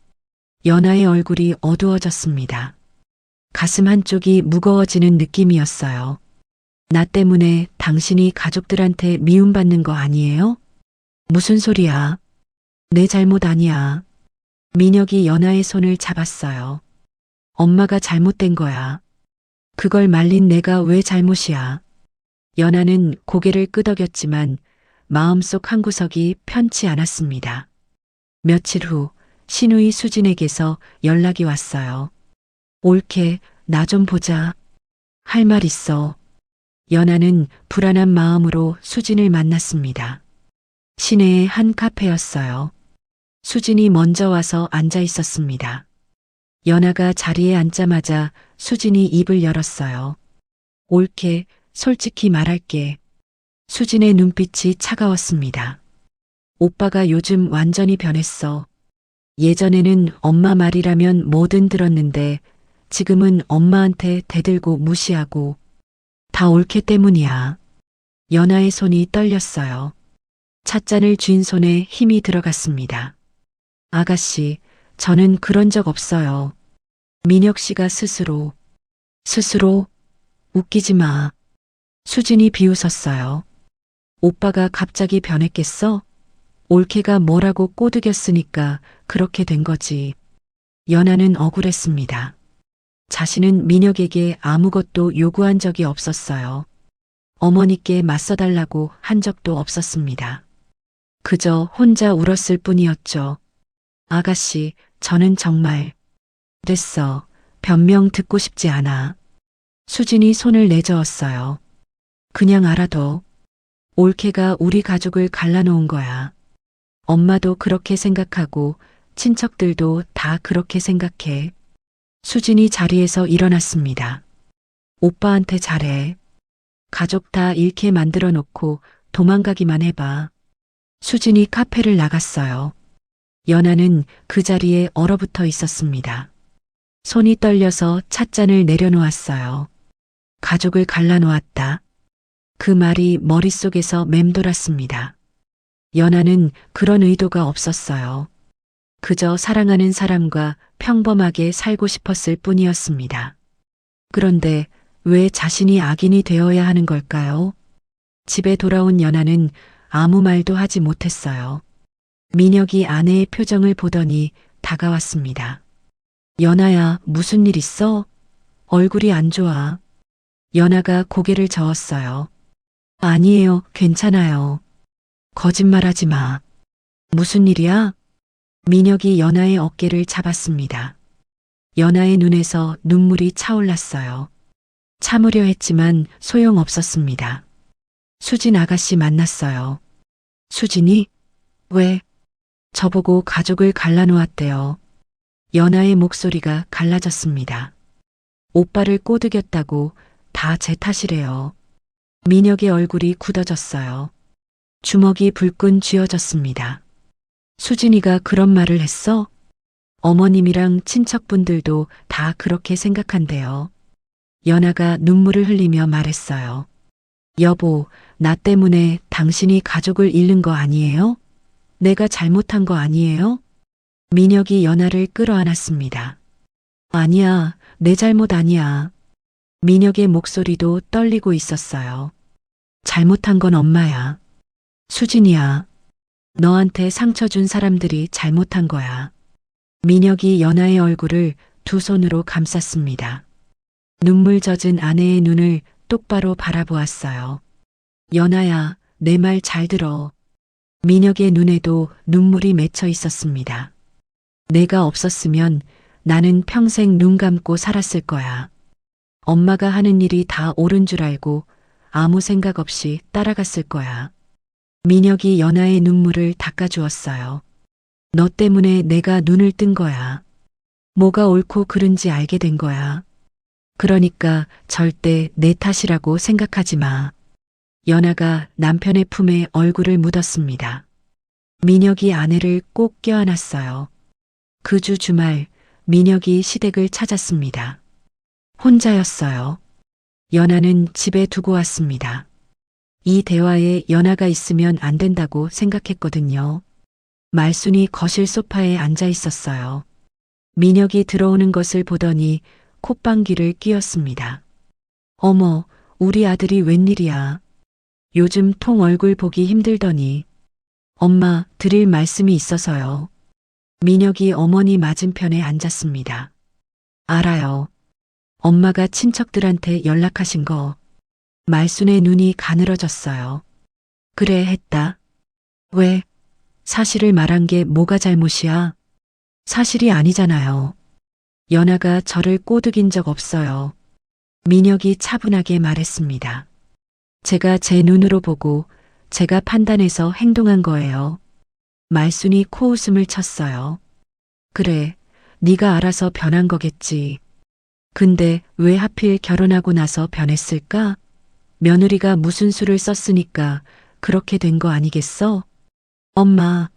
연아의 얼굴이 어두워졌습니다. 가슴 한쪽이 무거워지는 느낌이었어요. 나 때문에 당신이 가족들한테 미움받는 거 아니에요? 무슨 소리야? 내 잘못 아니야. 민혁이 연아의 손을 잡았어요. 엄마가 잘못된 거야. 그걸 말린 내가 왜 잘못이야. 연아는 고개를 끄덕였지만 마음속 한구석이 편치 않았습니다. 며칠 후 시누이 수진에게서 연락이 왔어요. 올케, 나 좀 보자. 할 말 있어. 연아는 불안한 마음으로 수진을 만났습니다. 시내의 한 카페였어요. 수진이 먼저 와서 앉아 있었습니다. 연아가 자리에 앉자마자 수진이 입을 열었어요. 올케, 솔직히 말할게. 수진의 눈빛이 차가웠습니다. 오빠가 요즘 완전히 변했어. 예전에는 엄마 말이라면 뭐든 들었는데 지금은 엄마한테 대들고 무시하고. 다 올케 때문이야. 연아의 손이 떨렸어요. 찻잔을 쥔 손에 힘이 들어갔습니다. 아가씨, 저는 그런 적 없어요. 민혁 씨가 스스로. 웃기지 마. 수진이 비웃었어요. 오빠가 갑자기 변했겠어? 올케가 뭐라고 꼬드겼으니까 그렇게 된 거지. 연아는 억울했습니다. 자신은 민혁에게 아무것도 요구한 적이 없었어요. 어머니께 맞서달라고 한 적도 없었습니다. 그저 혼자 울었을 뿐이었죠. 아가씨, 저는 정말. 됐어. 변명 듣고 싶지 않아. 수진이 손을 내저었어요. 그냥 알아둬. 올케가 우리 가족을 갈라놓은 거야. 엄마도 그렇게 생각하고 친척들도 다 그렇게 생각해. 수진이 자리에서 일어났습니다. 오빠한테 잘해. 가족 다 잃게 만들어 놓고 도망가기만 해봐. 수진이 카페를 나갔어요. 연아는 그 자리에 얼어붙어 있었습니다. 손이 떨려서 찻잔을 내려놓았어요. 가족을 갈라놓았다. 그 말이 머릿속에서 맴돌았습니다. 연아는 그런 의도가 없었어요. 그저 사랑하는 사람과 평범하게 살고 싶었을 뿐이었습니다. 그런데 왜 자신이 악인이 되어야 하는 걸까요? 집에 돌아온 연아는 아무 말도 하지 못했어요. 민혁이 아내의 표정을 보더니 다가왔습니다. 연아야, 무슨 일 있어? 얼굴이 안 좋아. 연아가 고개를 저었어요. 아니에요, 괜찮아요. 거짓말하지 마. 무슨 일이야? 민혁이 연아의 어깨를 잡았습니다. 연아의 눈에서 눈물이 차올랐어요. 참으려 했지만 소용없었습니다. 수진 아가씨 만났어요. 수진이? 왜? 저보고 가족을 갈라놓았대요. 연아의 목소리가 갈라졌습니다. 오빠를 꼬드겼다고 다 제 탓이래요. 민혁의 얼굴이 굳어졌어요. 주먹이 불끈 쥐어졌습니다. 수진이가 그런 말을 했어? 어머님이랑 친척분들도 다 그렇게 생각한대요. 연아가 눈물을 흘리며 말했어요. 여보, 나 때문에 당신이 가족을 잃는 거 아니에요? 내가 잘못한 거 아니에요? 민혁이 연아를 끌어안았습니다. 아니야, 내 잘못 아니야. 민혁의 목소리도 떨리고 있었어요. 잘못한 건 엄마야. 수진이야. 너한테 상처 준 사람들이 잘못한 거야. 민혁이 연아의 얼굴을 두 손으로 감쌌습니다. 눈물 젖은 아내의 눈을 똑바로 바라보았어요. 연아야, 내 말 잘 들어. 민혁의 눈에도 눈물이 맺혀 있었습니다. 내가 없었으면 나는 평생 눈 감고 살았을 거야. 엄마가 하는 일이 다 옳은 줄 알고 아무 생각 없이 따라갔을 거야. 민혁이 연아의 눈물을 닦아주었어요. 너 때문에 내가 눈을 뜬 거야. 뭐가 옳고 그른지 알게 된 거야. 그러니까 절대 내 탓이라고 생각하지 마. 연아가 남편의 품에 얼굴을 묻었습니다. 민혁이 아내를 꼭 껴안았어요. 그 주 주말 민혁이 시댁을 찾았습니다. 혼자였어요. 연아는 집에 두고 왔습니다. 이 대화에 연아가 있으면 안 된다고 생각했거든요. 말순이 거실 소파에 앉아 있었어요. 민혁이 들어오는 것을 보더니 콧방귀를 뀌었습니다. 어머, 우리 아들이 웬일이야. 요즘 통 얼굴 보기 힘들더니. 엄마, 드릴 말씀이 있어서요. 민혁이 어머니 맞은편에 앉았습니다. 알아요. 엄마가 친척들한테 연락하신 거. 말순의 눈이 가늘어졌어요. 그래 했다. 왜? 사실을 말한 게 뭐가 잘못이야? 사실이 아니잖아요. 연아가 저를 꼬드긴 적 없어요. 민혁이 차분하게 말했습니다. 제가 제 눈으로 보고 제가 판단해서 행동한 거예요. 말순이 코웃음을 쳤어요. 그래, 네가 알아서 변한 거겠지. 근데 왜 하필 결혼하고 나서 변했을까? 며느리가 무슨 수를 썼으니까 그렇게 된 거 아니겠어? 엄마,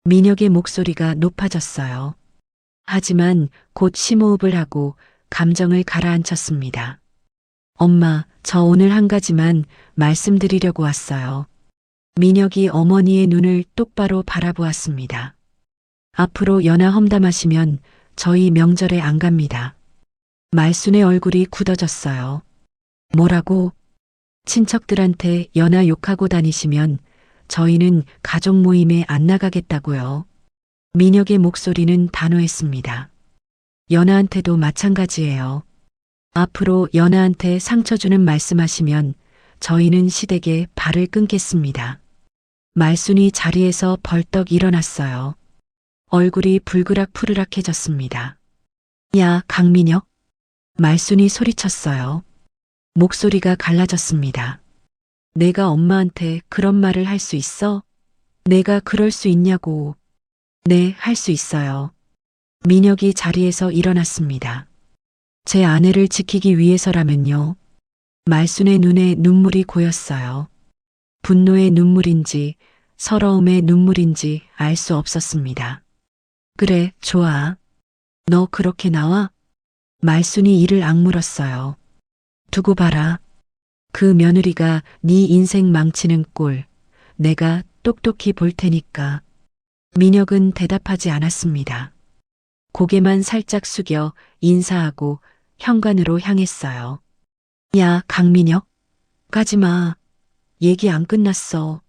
민혁의 목소리가 높아졌어요. 하지만 곧 심호흡을 하고 감정을 가라앉혔습니다. 엄마, 저 오늘 한 가지만 말씀드리려고 왔어요. 민혁이 어머니의 눈을 똑바로 바라보았습니다. 앞으로 연하 험담하시면 저희 명절에 안 갑니다. 말순의 얼굴이 굳어졌어요. 뭐라고? 친척들한테 연하 욕하고 다니시면 저희는 가족 모임에 안 나가겠다고요. 민혁의 목소리는 단호했습니다. 연하한테도 마찬가지예요. 앞으로 연하한테 상처 주는 말씀하시면 저희는 시댁에 발을 끊겠습니다. 말순이 자리에서 벌떡 일어났어요. 얼굴이 불그락푸르락해졌습니다. 야, 강민혁. 말순이 소리쳤어요. 목소리가 갈라졌습니다. 내가 엄마한테 그런 말을 할 수 있어? 내가 그럴 수 있냐고. 네, 할 수 있어요. 민혁이 자리에서 일어났습니다. 제 아내를 지키기 위해서라면요. 말순의 눈에 눈물이 고였어요. 분노의 눈물인지 서러움의 눈물인지 알 수 없었습니다. 그래, 좋아. 너 그렇게 나와? 말순이 이를 악물었어요. 두고 봐라. 그 며느리가 네 인생 망치는 꼴 내가 똑똑히 볼 테니까. 민혁은 대답하지 않았습니다. 고개만 살짝 숙여 인사하고 현관으로 향했어요. 야, 강민혁. 가지마. 얘기 안 끝났어.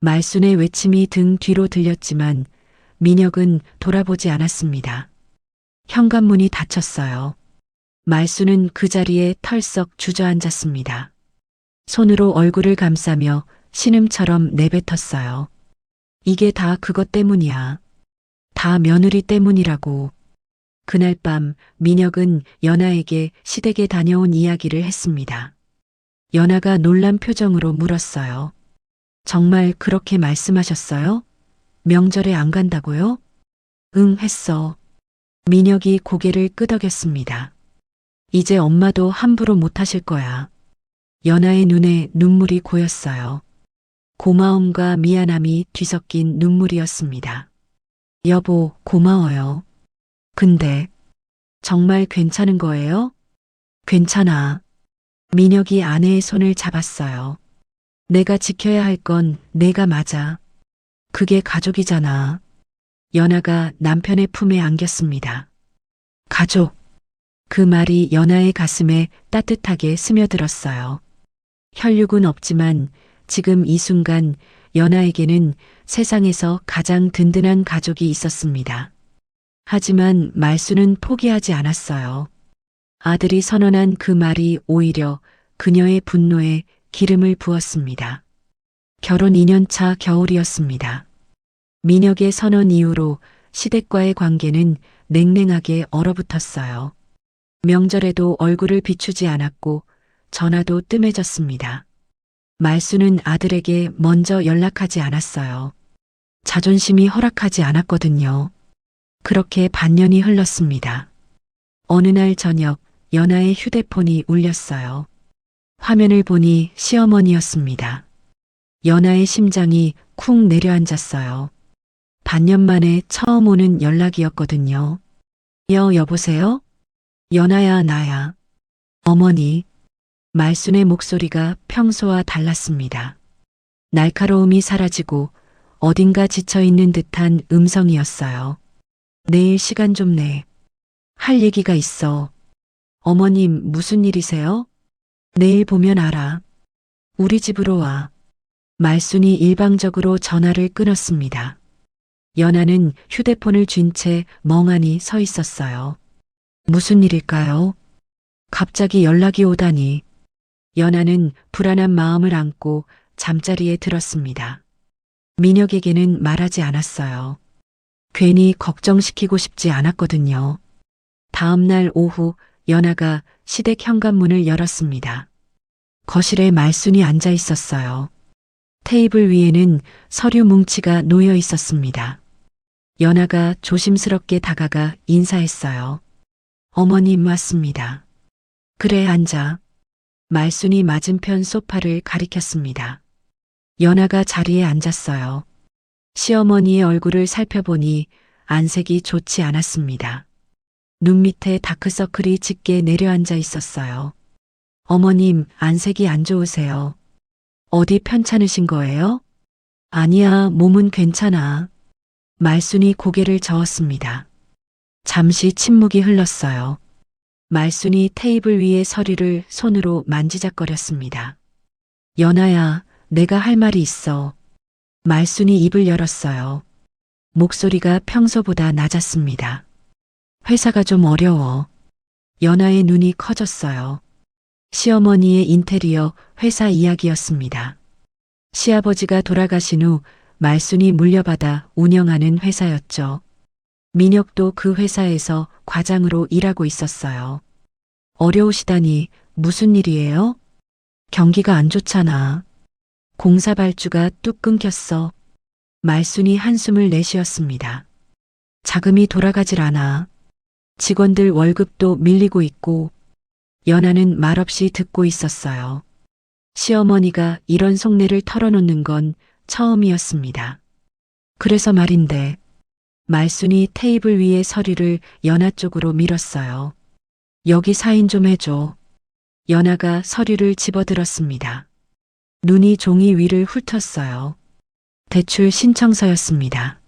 말순의 외침이 등 뒤로 들렸지만 민혁은 돌아보지 않았습니다. 현관문이 닫혔어요. 말순은 그 자리에 털썩 주저앉았습니다. 손으로 얼굴을 감싸며 신음처럼 내뱉었어요. 이게 다 그것 때문이야. 다 며느리 때문이라고. 그날 밤 민혁은 연아에게 시댁에 다녀온 이야기를 했습니다. 연아가 놀란 표정으로 물었어요. 정말 그렇게 말씀하셨어요? 명절에 안 간다고요? 응, 했어. 민혁이 고개를 끄덕였습니다. 이제 엄마도 함부로 못하실 거야. 연아의 눈에 눈물이 고였어요. 고마움과 미안함이 뒤섞인 눈물이었습니다. 여보, 고마워요. 근데 정말 괜찮은 거예요? 괜찮아. 민혁이 아내의 손을 잡았어요. 내가 지켜야 할 건 내가 맞아. 그게 가족이잖아. 연아가 남편의 품에 안겼습니다. 가족. 그 말이 연아의 가슴에 따뜻하게 스며들었어요. 혈육은 없지만 지금 이 순간 연아에게는 세상에서 가장 든든한 가족이 있었습니다. 하지만 말순은 포기하지 않았어요. 아들이 선언한 그 말이 오히려 그녀의 분노에 기름을 부었습니다. 결혼 2년 차 겨울이었습니다. 민혁의 선언 이후로 시댁과의 관계는 냉랭하게 얼어붙었어요. 명절에도 얼굴을 비추지 않았고 전화도 뜸해졌습니다. 말순은 아들에게 먼저 연락하지 않았어요. 자존심이 허락하지 않았거든요. 그렇게 반년이 흘렀습니다. 어느 날 저녁 연아의 휴대폰이 울렸어요. 화면을 보니 시어머니였습니다. 연아의 심장이 쿵 내려앉았어요. 반년 만에 처음 오는 연락이었거든요. 여보세요? 연아야, 나야. 어머니. 말순의 목소리가 평소와 달랐습니다. 날카로움이 사라지고 어딘가 지쳐있는 듯한 음성이었어요. 내일 시간 좀 내. 할 얘기가 있어. 어머님, 무슨 일이세요? 내일 보면 알아. 우리 집으로 와. 말순이 일방적으로 전화를 끊었습니다. 연아는 휴대폰을 쥔 채 멍하니 서 있었어요. 무슨 일일까요? 갑자기 연락이 오다니. 연아는 불안한 마음을 안고 잠자리에 들었습니다. 민혁에게는 말하지 않았어요. 괜히 걱정시키고 싶지 않았거든요. 다음 날 오후 연아가 시댁 현관문을 열었습니다. 거실에 말순이 앉아 있었어요. 테이블 위에는 서류 뭉치가 놓여 있었습니다. 연아가 조심스럽게 다가가 인사했어요. 어머님 왔습니다. 그래, 앉아. 말순이 맞은편 소파를 가리켰습니다. 연아가 자리에 앉았어요. 시어머니의 얼굴을 살펴보니 안색이 좋지 않았습니다. 눈 밑에 다크서클이 짙게 내려앉아 있었어요. 어머님, 안색이 안 좋으세요. 어디 편찮으신 거예요? 아니야, 몸은 괜찮아. 말순이 고개를 저었습니다. 잠시 침묵이 흘렀어요. 말순이 테이블 위의 서류를 손으로 만지작거렸습니다. 연아야, 내가 할 말이 있어. 말순이 입을 열었어요. 목소리가 평소보다 낮았습니다. 회사가 좀 어려워. 연아의 눈이 커졌어요. 시어머니의 인테리어 회사 이야기였습니다. 시아버지가 돌아가신 후 말순이 물려받아 운영하는 회사였죠. 민혁도 그 회사에서 과장으로 일하고 있었어요. 어려우시다니 무슨 일이에요? 경기가 안 좋잖아. 공사 발주가 뚝 끊겼어. 말순이 한숨을 내쉬었습니다. 자금이 돌아가질 않아. 직원들 월급도 밀리고 있고. 연아는 말없이 듣고 있었어요. 시어머니가 이런 속내를 털어놓는 건 처음이었습니다. 그래서 말인데. 말순이 테이블 위의 서류를 연아 쪽으로 밀었어요. 여기 사인 좀 해줘. 연아가 서류를 집어들었습니다. 눈이 종이 위를 훑었어요. 대출 신청서였습니다.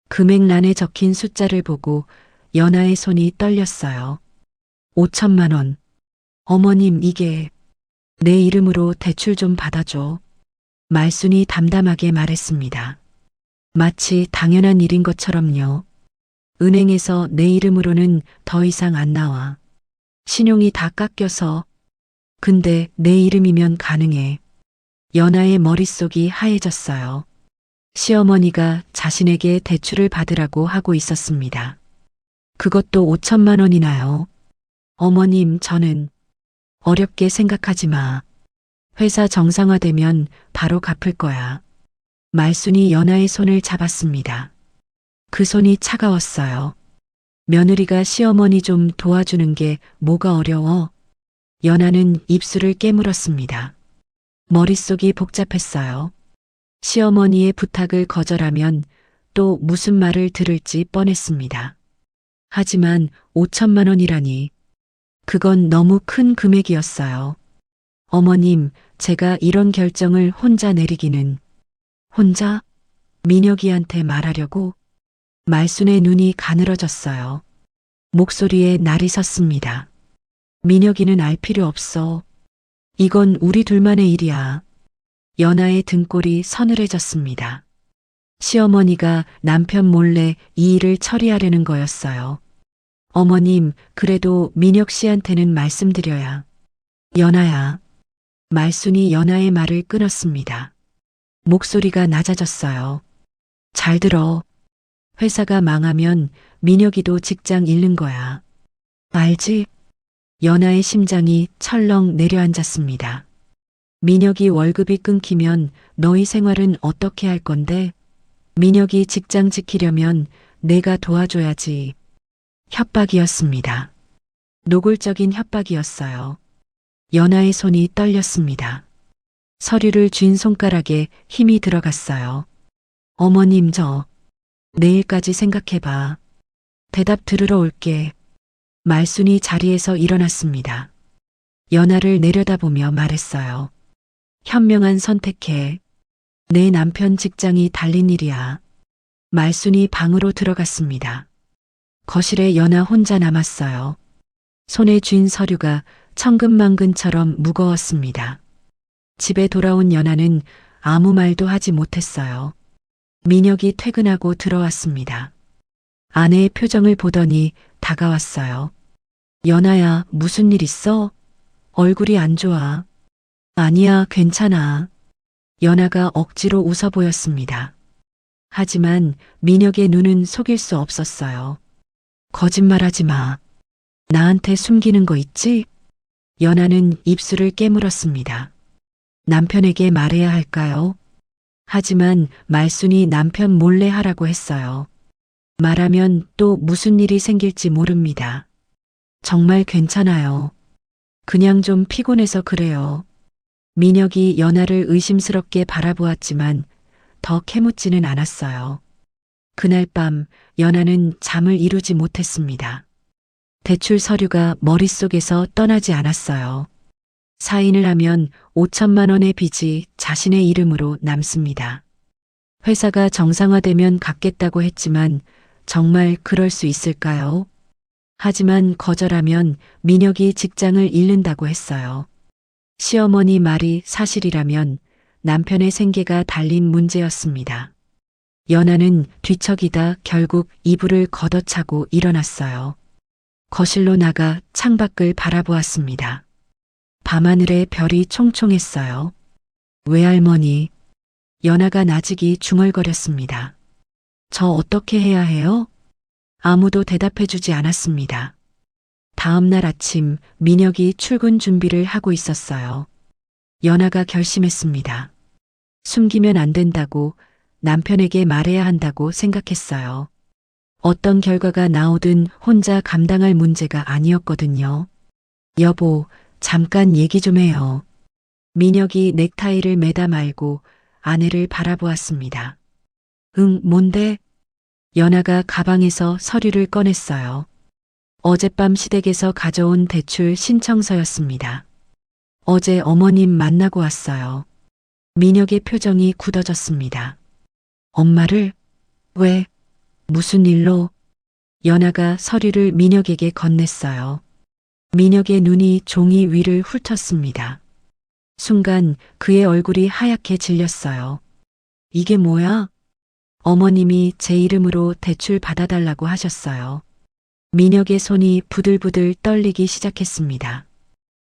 금액란에 적힌 숫자를 보고 연아의 손이 떨렸어요. 5천만 원. 어머님, 이게 내 이름으로 대출 좀 받아줘. 말순이 담담하게 말했습니다. 마치 당연한 일인 것처럼요. 은행에서 내 이름으로는 더 이상 안 나와. 신용이 다 깎여서. 근데 내 이름이면 가능해. 연아의 머릿속이 하얘졌어요. 시어머니가 자신에게 대출을 받으라고 하고 있었습니다. 그것도 5천만 원이나요. 어머님, 저는 어렵게 생각하지 마. 회사 정상화되면 바로 갚을 거야. 말순이 연아의 손을 잡았습니다. 그 손이 차가웠어요. 며느리가 시어머니 좀 도와주는 게 뭐가 어려워? 연아는 입술을 깨물었습니다. 머릿속이 복잡했어요. 시어머니의 부탁을 거절하면 또 무슨 말을 들을지 뻔했습니다. 하지만 5천만 원이라니. 그건 너무 큰 금액이었어요. 어머님, 제가 이런 결정을 혼자 내리기는. 혼자? 민혁이한테 말하려고? 말순의 눈이 가늘어졌어요. 목소리에 날이 섰습니다. 민혁이는 알 필요 없어. 이건 우리 둘만의 일이야. 연아의 등골이 서늘해졌습니다. 시어머니가 남편 몰래 이 일을 처리하려는 거였어요. 어머님, 그래도 민혁 씨한테는 말씀드려야. 연아야. 말순이 연아의 말을 끊었습니다. 목소리가 낮아졌어요. 잘 들어. 회사가 망하면 민혁이도 직장 잃는 거야. 알지? 연아의 심장이 철렁 내려앉았습니다. 민혁이 월급이 끊기면 너희 생활은 어떻게 할 건데? 민혁이 직장 지키려면 내가 도와줘야지. 협박이었습니다. 노골적인 협박이었어요. 연아의 손이 떨렸습니다. 서류를 쥔 손가락에 힘이 들어갔어요. 어머님, 내일까지 생각해봐. 대답 들으러 올게. 말순이 자리에서 일어났습니다. 연아를 내려다보며 말했어요. 현명한 선택해. 내 남편 직장이 달린 일이야. 말순이 방으로 들어갔습니다. 거실에 연아 혼자 남았어요. 손에 쥔 서류가 천근만근처럼 무거웠습니다. 집에 돌아온 연아는 아무 말도 하지 못했어요. 민혁이 퇴근하고 들어왔습니다. 아내의 표정을 보더니 다가왔어요. 연아야, 무슨 일 있어? 얼굴이 안 좋아. 아니야, 괜찮아. 연아가 억지로 웃어 보였습니다. 하지만 민혁의 눈은 속일 수 없었어요. 거짓말하지 마. 나한테 숨기는 거 있지? 연아는 입술을 깨물었습니다. 남편에게 말해야 할까요? 하지만 말순이 남편 몰래 하라고 했어요. 말하면 또 무슨 일이 생길지 모릅니다. 정말 괜찮아요. 그냥 좀 피곤해서 그래요. 민혁이 연아를 의심스럽게 바라보았지만 더 캐묻지는 않았어요. 그날 밤 연아는 잠을 이루지 못했습니다. 대출 서류가 머릿속에서 떠나지 않았어요. 사인을 하면 5천만 원의 빚이 자신의 이름으로 남습니다. 회사가 정상화되면 갚겠다고 했지만 정말 그럴 수 있을까요? 하지만 거절하면 민혁이 직장을 잃는다고 했어요. 시어머니 말이 사실이라면 남편의 생계가 달린 문제였습니다. 연아는 뒤척이다 결국 이불을 걷어차고 일어났어요. 거실로 나가 창밖을 바라보았습니다. 밤하늘에 별이 총총했어요. 외할머니, 연아가 나직이 중얼거렸습니다. 저 어떻게 해야 해요? 아무도 대답해주지 않았습니다. 다음 날 아침 민혁이 출근 준비를 하고 있었어요. 연아가 결심했습니다. 숨기면 안 된다고, 남편에게 말해야 한다고 생각했어요. 어떤 결과가 나오든 혼자 감당할 문제가 아니었거든요. 여보, 잠깐 얘기 좀 해요. 민혁이 넥타이를 매다 말고 아내를 바라보았습니다. 응, 뭔데? 연아가 가방에서 서류를 꺼냈어요. 어젯밤 시댁에서 가져온 대출 신청서였습니다. 어제 어머님 만나고 왔어요. 민혁의 표정이 굳어졌습니다. 엄마를? 왜? 무슨 일로? 연아가 서류를 민혁에게 건넸어요. 민혁의 눈이 종이 위를 훑었습니다. 순간 그의 얼굴이 하얗게 질렸어요. 이게 뭐야? 어머님이 제 이름으로 대출 받아달라고 하셨어요. 민혁의 손이 부들부들 떨리기 시작했습니다.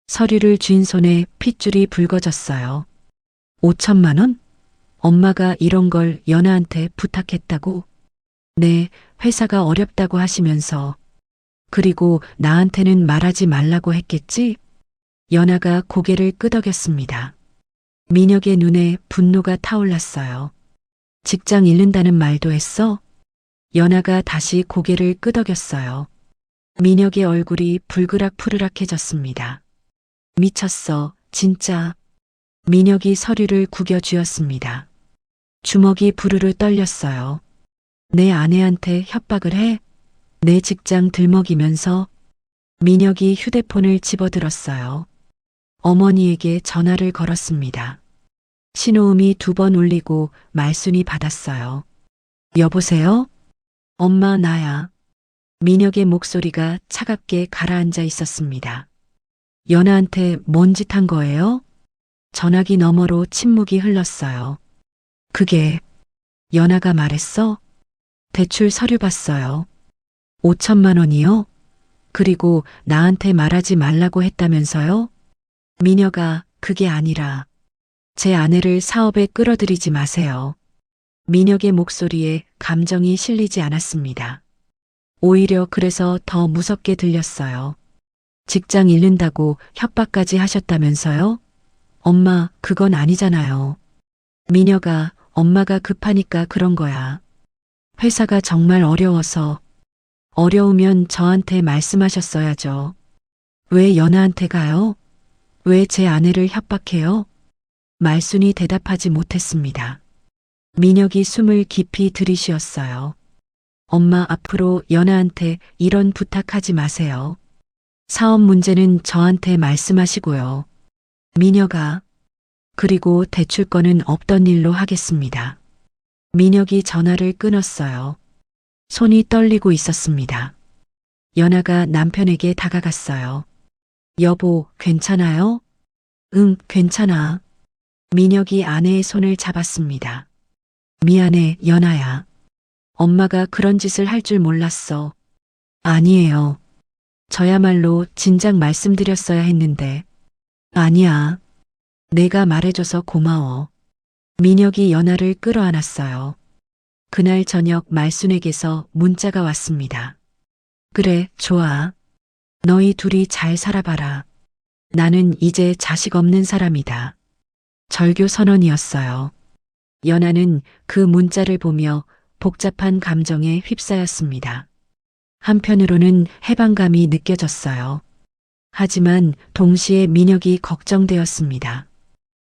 서류를 쥔 손에 핏줄이 붉어졌어요. 5천만 원? 엄마가 이런 걸 연아한테 부탁했다고? 네, 회사가 어렵다고 하시면서. 그리고 나한테는 말하지 말라고 했겠지? 연아가 고개를 끄덕였습니다. 민혁의 눈에 분노가 타올랐어요. 직장 잃는다는 말도 했어? 연아가 다시 고개를 끄덕였어요. 민혁의 얼굴이 불그락푸르락해졌습니다. 미쳤어, 진짜. 민혁이 서류를 구겨 쥐었습니다. 주먹이 부르르 떨렸어요. 내 아내한테 협박을 해? 내 직장 들먹이면서? 민혁이 휴대폰을 집어들었어요. 어머니에게 전화를 걸었습니다. 신호음이 2번 울리고 말순이 받았어요. 여보세요? 엄마, 나야. 민혁의 목소리가 차갑게 가라앉아 있었습니다. 연아한테 뭔 짓 한 거예요? 전화기 너머로 침묵이 흘렀어요. 그게 연아가 말했어? 대출 서류 봤어요. 5천만 원이요? 그리고 나한테 말하지 말라고 했다면서요? 민혁아, 그게 아니라 제 아내를 사업에 끌어들이지 마세요. 민혁의 목소리에 감정이 실리지 않았습니다. 오히려 그래서 더 무섭게 들렸어요. 직장 잃는다고 협박까지 하셨다면서요? 엄마, 그건 아니잖아요. 민혁아, 엄마가 급하니까 그런 거야. 회사가 정말 어려워서. 어려우면 저한테 말씀하셨어야죠. 왜 연아한테 가요? 왜 제 아내를 협박해요? 말순이 대답하지 못했습니다. 민혁이 숨을 깊이 들이쉬었어요. 엄마, 앞으로 연아한테 이런 부탁하지 마세요. 사업 문제는 저한테 말씀하시고요. 민혁아, 그리고 대출권은 없던 일로 하겠습니다. 민혁이 전화를 끊었어요. 손이 떨리고 있었습니다. 연아가 남편에게 다가갔어요. 여보, 괜찮아요? 응, 괜찮아. 민혁이 아내의 손을 잡았습니다. 미안해, 연아야. 엄마가 그런 짓을 할 줄 몰랐어. 아니에요. 저야말로 진작 말씀드렸어야 했는데. 아니야. 내가 말해줘서 고마워. 민혁이 연아를 끌어안았어요. 그날 저녁 말순에게서 문자가 왔습니다. 그래, 좋아. 너희 둘이 잘 살아봐라. 나는 이제 자식 없는 사람이다. 절교 선언이었어요. 연아는 그 문자를 보며 복잡한 감정에 휩싸였습니다. 한편으로는 해방감이 느껴졌어요. 하지만 동시에 민혁이 걱정되었습니다.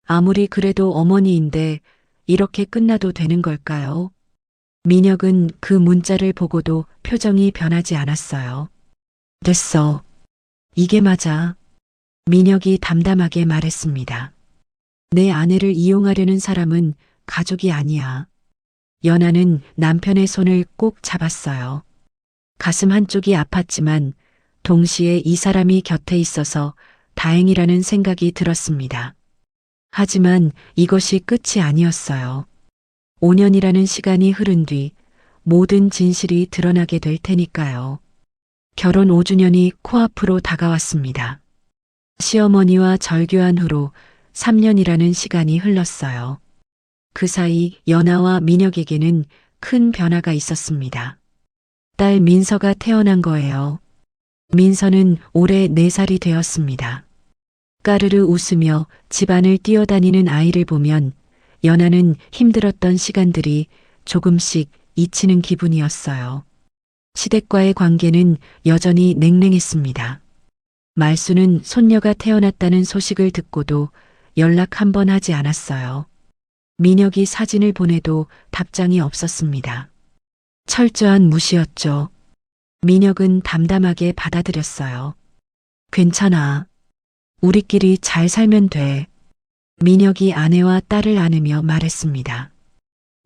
아무리 그래도 어머니인데 이렇게 끝나도 되는 걸까요? 민혁은 그 문자를 보고도 표정이 변하지 않았어요. 됐어. 이게 맞아. 민혁이 담담하게 말했습니다. 내 아내를 이용하려는 사람은 가족이 아니야. 연아는 남편의 손을 꼭 잡았어요. 가슴 한쪽이 아팠지만 동시에 이 사람이 곁에 있어서 다행이라는 생각이 들었습니다. 하지만 이것이 끝이 아니었어요. 5년이라는 시간이 흐른 뒤 모든 진실이 드러나게 될 테니까요. 결혼 5주년이 코앞으로 다가왔습니다. 시어머니와 절교한 후로 3년이라는 시간이 흘렀어요. 그 사이 연아와 민혁에게는 큰 변화가 있었습니다. 딸 민서가 태어난 거예요. 민서는 올해 4살이 되었습니다. 까르르 웃으며 집안을 뛰어다니는 아이를 보면 연아는 힘들었던 시간들이 조금씩 잊히는 기분이었어요. 시댁과의 관계는 여전히 냉랭했습니다. 말수는 손녀가 태어났다는 소식을 듣고도 연락 한 번 하지 않았어요. 민혁이 사진을 보내도 답장이 없었습니다. 철저한 무시였죠. 민혁은 담담하게 받아들였어요. 괜찮아. 우리끼리 잘 살면 돼. 민혁이 아내와 딸을 안으며 말했습니다.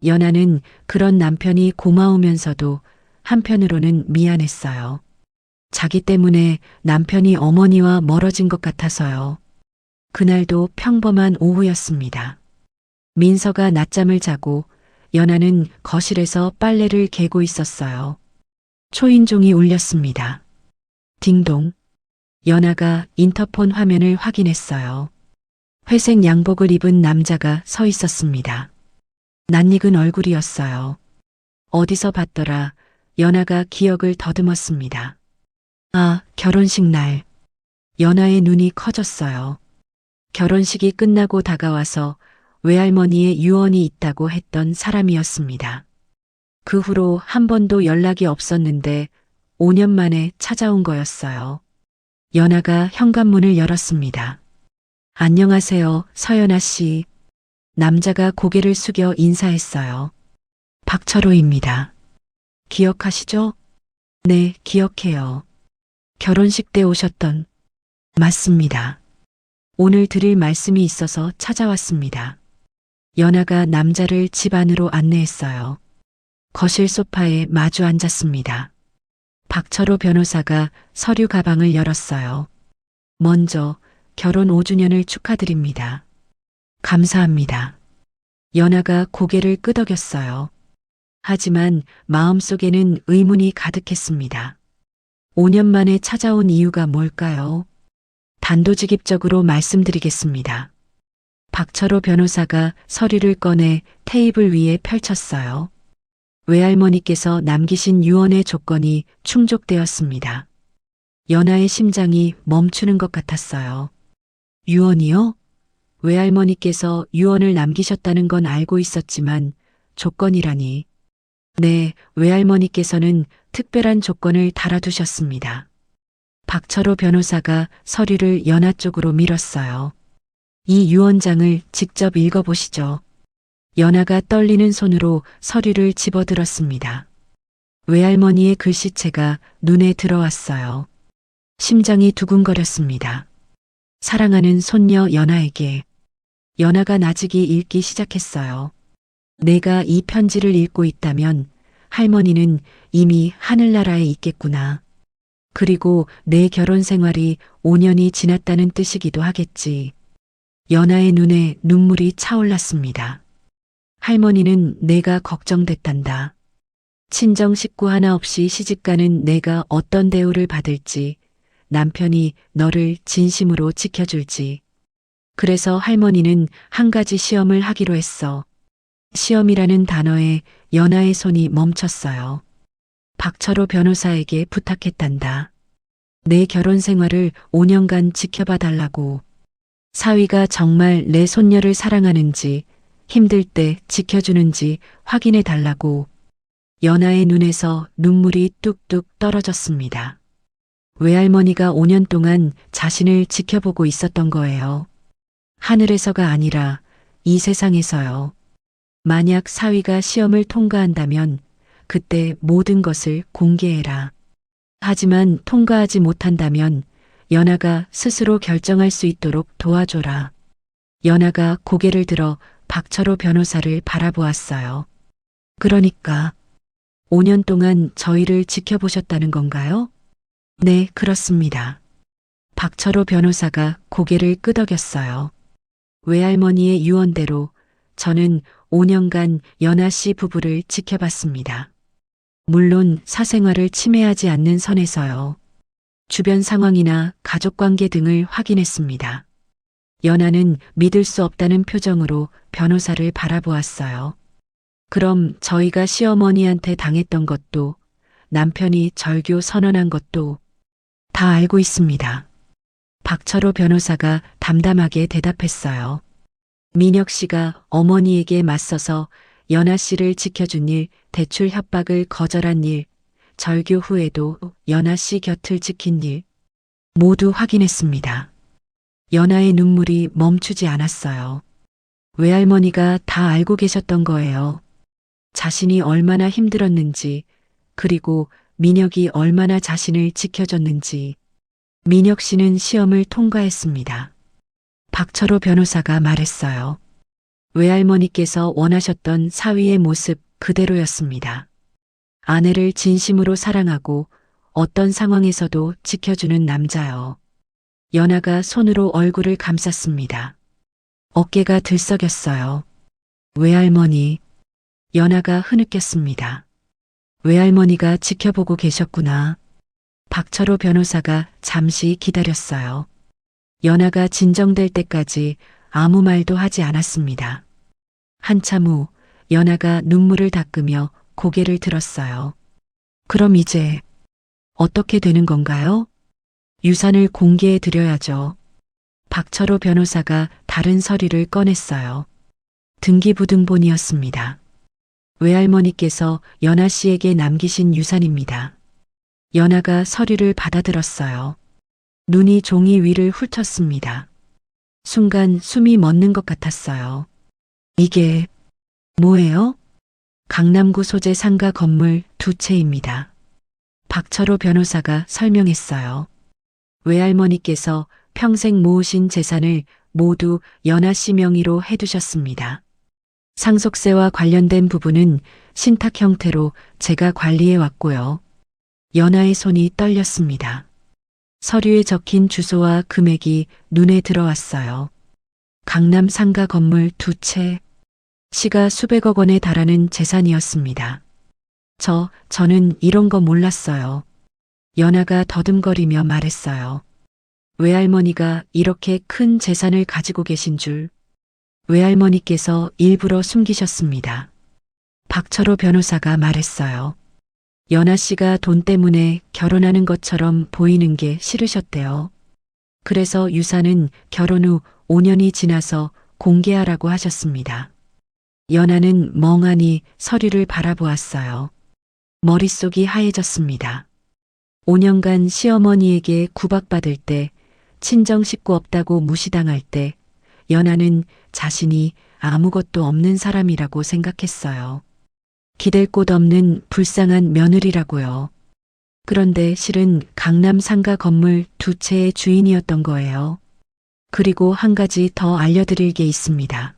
연아는 그런 남편이 고마우면서도 한편으로는 미안했어요. 자기 때문에 남편이 어머니와 멀어진 것 같아서요. 그날도 평범한 오후였습니다. 민서가 낮잠을 자고 연아는 거실에서 빨래를 개고 있었어요. 초인종이 울렸습니다. 딩동. 연아가 인터폰 화면을 확인했어요. 회색 양복을 입은 남자가 서 있었습니다. 낯익은 얼굴이었어요. 어디서 봤더라. 연아가 기억을 더듬었습니다. 아, 결혼식 날. 연아의 눈이 커졌어요. 결혼식이 끝나고 다가와서 외할머니의 유언이 있다고 했던 사람이었습니다. 그 후로 한 번도 연락이 없었는데 5년 만에 찾아온 거였어요. 연아가 현관문을 열었습니다. 안녕하세요, 서연아 씨. 남자가 고개를 숙여 인사했어요. 박철호입니다. 기억하시죠? 네, 기억해요. 결혼식 때 오셨던. 맞습니다. 오늘 드릴 말씀이 있어서 찾아왔습니다. 연아가 남자를 집 안으로 안내했어요. 거실 소파에 마주 앉았습니다. 박철호 변호사가 서류 가방을 열었어요. 먼저 결혼 5주년을 축하드립니다. 감사합니다. 연아가 고개를 끄덕였어요. 하지만 마음속에는 의문이 가득했습니다. 5년 만에 찾아온 이유가 뭘까요? 단도직입적으로 말씀드리겠습니다. 박철호 변호사가 서류를 꺼내 테이블 위에 펼쳤어요. 외할머니께서 남기신 유언의 조건이 충족되었습니다. 연아의 심장이 멈추는 것 같았어요. 유언이요? 외할머니께서 유언을 남기셨다는 건 알고 있었지만 조건이라니. 네, 외할머니께서는 특별한 조건을 달아두셨습니다. 박철호 변호사가 서류를 연하 쪽으로 밀었어요. 이 유언장을 직접 읽어보시죠. 연하가 떨리는 손으로 서류를 집어들었습니다. 외할머니의 글씨체가 눈에 들어왔어요. 심장이 두근거렸습니다. 사랑하는 손녀 연하에게. 연하가 나직이 읽기 시작했어요. 내가 이 편지를 읽고 있다면 할머니는 이미 하늘나라에 있겠구나. 그리고 내 결혼 생활이 5년이 지났다는 뜻이기도 하겠지. 연하의 눈에 눈물이 차올랐습니다. 할머니는 내가 걱정됐단다. 친정 식구 하나 없이 시집가는 내가 어떤 대우를 받을지, 남편이 너를 진심으로 지켜줄지. 그래서 할머니는 한 가지 시험을 하기로 했어. 시험이라는 단어에 연하의 손이 멈췄어요. 박철호 변호사에게 부탁했단다. 내 결혼 생활을 5년간 지켜봐 달라고. 사위가 정말 내 손녀를 사랑하는지, 힘들 때 지켜주는지 확인해 달라고. 연하의 눈에서 눈물이 뚝뚝 떨어졌습니다. 외할머니가 5년 동안 자신을 지켜보고 있었던 거예요. 하늘에서가 아니라 이 세상에서요. 만약 사위가 시험을 통과한다면 그때 모든 것을 공개해라. 하지만 통과하지 못한다면 연하가 스스로 결정할 수 있도록 도와줘라. 연하가 고개를 들어 박철호 변호사를 바라보았어요. 그러니까 5년 동안 저희를 지켜보셨다는 건가요? 네, 그렇습니다. 박철호 변호사가 고개를 끄덕였어요. 외할머니의 유언대로 저는 5년간 연하 씨 부부를 지켜봤습니다. 물론 사생활을 침해하지 않는 선에서요. 주변 상황이나 가족관계 등을 확인했습니다. 연하는 믿을 수 없다는 표정으로 변호사를 바라보았어요. 그럼 저희가 시어머니한테 당했던 것도 남편이 절교 선언한 것도 다 알고 있습니다. 박철호 변호사가 담담하게 대답했어요. 민혁 씨가 어머니에게 맞서서 연하 씨를 지켜준 일, 대출 협박을 거절한 일, 절교 후에도 연하 씨 곁을 지킨 일 모두 확인했습니다. 연하의 눈물이 멈추지 않았어요. 외할머니가 다 알고 계셨던 거예요. 자신이 얼마나 힘들었는지, 그리고 민혁이 얼마나 자신을 지켜줬는지. 민혁 씨는 시험을 통과했습니다. 박철호 변호사가 말했어요. 외할머니께서 원하셨던 사위의 모습 그대로였습니다. 아내를 진심으로 사랑하고 어떤 상황에서도 지켜주는 남자요. 연하가 손으로 얼굴을 감쌌습니다. 어깨가 들썩였어요. 외할머니. 연하가 흐느꼈습니다. 외할머니가 지켜보고 계셨구나. 박철호 변호사가 잠시 기다렸어요. 연하가 진정될 때까지 아무 말도 하지 않았습니다. 한참 후 연하가 눈물을 닦으며 고개를 들었어요. 그럼 이제 어떻게 되는 건가요? 유산을 공개해 드려야죠. 박철호 변호사가 다른 서류를 꺼냈어요. 등기부등본이었습니다. 외할머니께서 연하 씨에게 남기신 유산입니다. 연하가 서류를 받아들었어요. 눈이 종이 위를 훑었습니다. 순간 숨이 멎는 것 같았어요. 이게 뭐예요? 강남구 소재 상가 건물 2채입니다. 박철호 변호사가 설명했어요. 외할머니께서 평생 모으신 재산을 모두 연하 씨 명의로 해두셨습니다. 상속세와 관련된 부분은 신탁 형태로 제가 관리해 왔고요. 연하의 손이 떨렸습니다. 서류에 적힌 주소와 금액이 눈에 들어왔어요. 강남 상가 건물 2채, 시가 수백억 원에 달하는 재산이었습니다. 저는 이런 거 몰랐어요. 연하가 더듬거리며 말했어요. 외할머니가 이렇게 큰 재산을 가지고 계신 줄 외할머니께서 일부러 숨기셨습니다. 박철호 변호사가 말했어요. 연하 씨가 돈 때문에 결혼하는 것처럼 보이는 게 싫으셨대요. 그래서 유산은 결혼 후 5년이 지나서 공개하라고 하셨습니다. 연하는 멍하니 서류를 바라보았어요. 머릿속이 하얘졌습니다. 5년간 시어머니에게 구박받을 때, 친정 식구 없다고 무시당할 때, 연하는 자신이 아무것도 없는 사람이라고 생각했어요. 기댈 곳 없는 불쌍한 며느리라고요. 그런데 실은 강남 상가 건물 2채의 주인이었던 거예요. 그리고 한 가지 더 알려드릴 게 있습니다.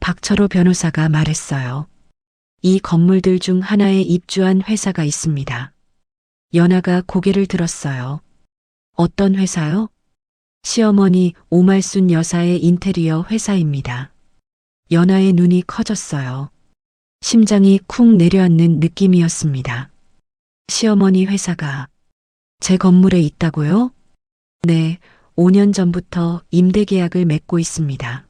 박철호 변호사가 말했어요. 이 건물들 중 하나에 입주한 회사가 있습니다. 연하가 고개를 들었어요. 어떤 회사요? 시어머니 오말순 여사의 인테리어 회사입니다. 연하의 눈이 커졌어요. 심장이 쿵 내려앉는 느낌이었습니다. 시어머니 회사가 제 건물에 있다고요? 네, 5년 전부터 임대 계약을 맺고 있습니다.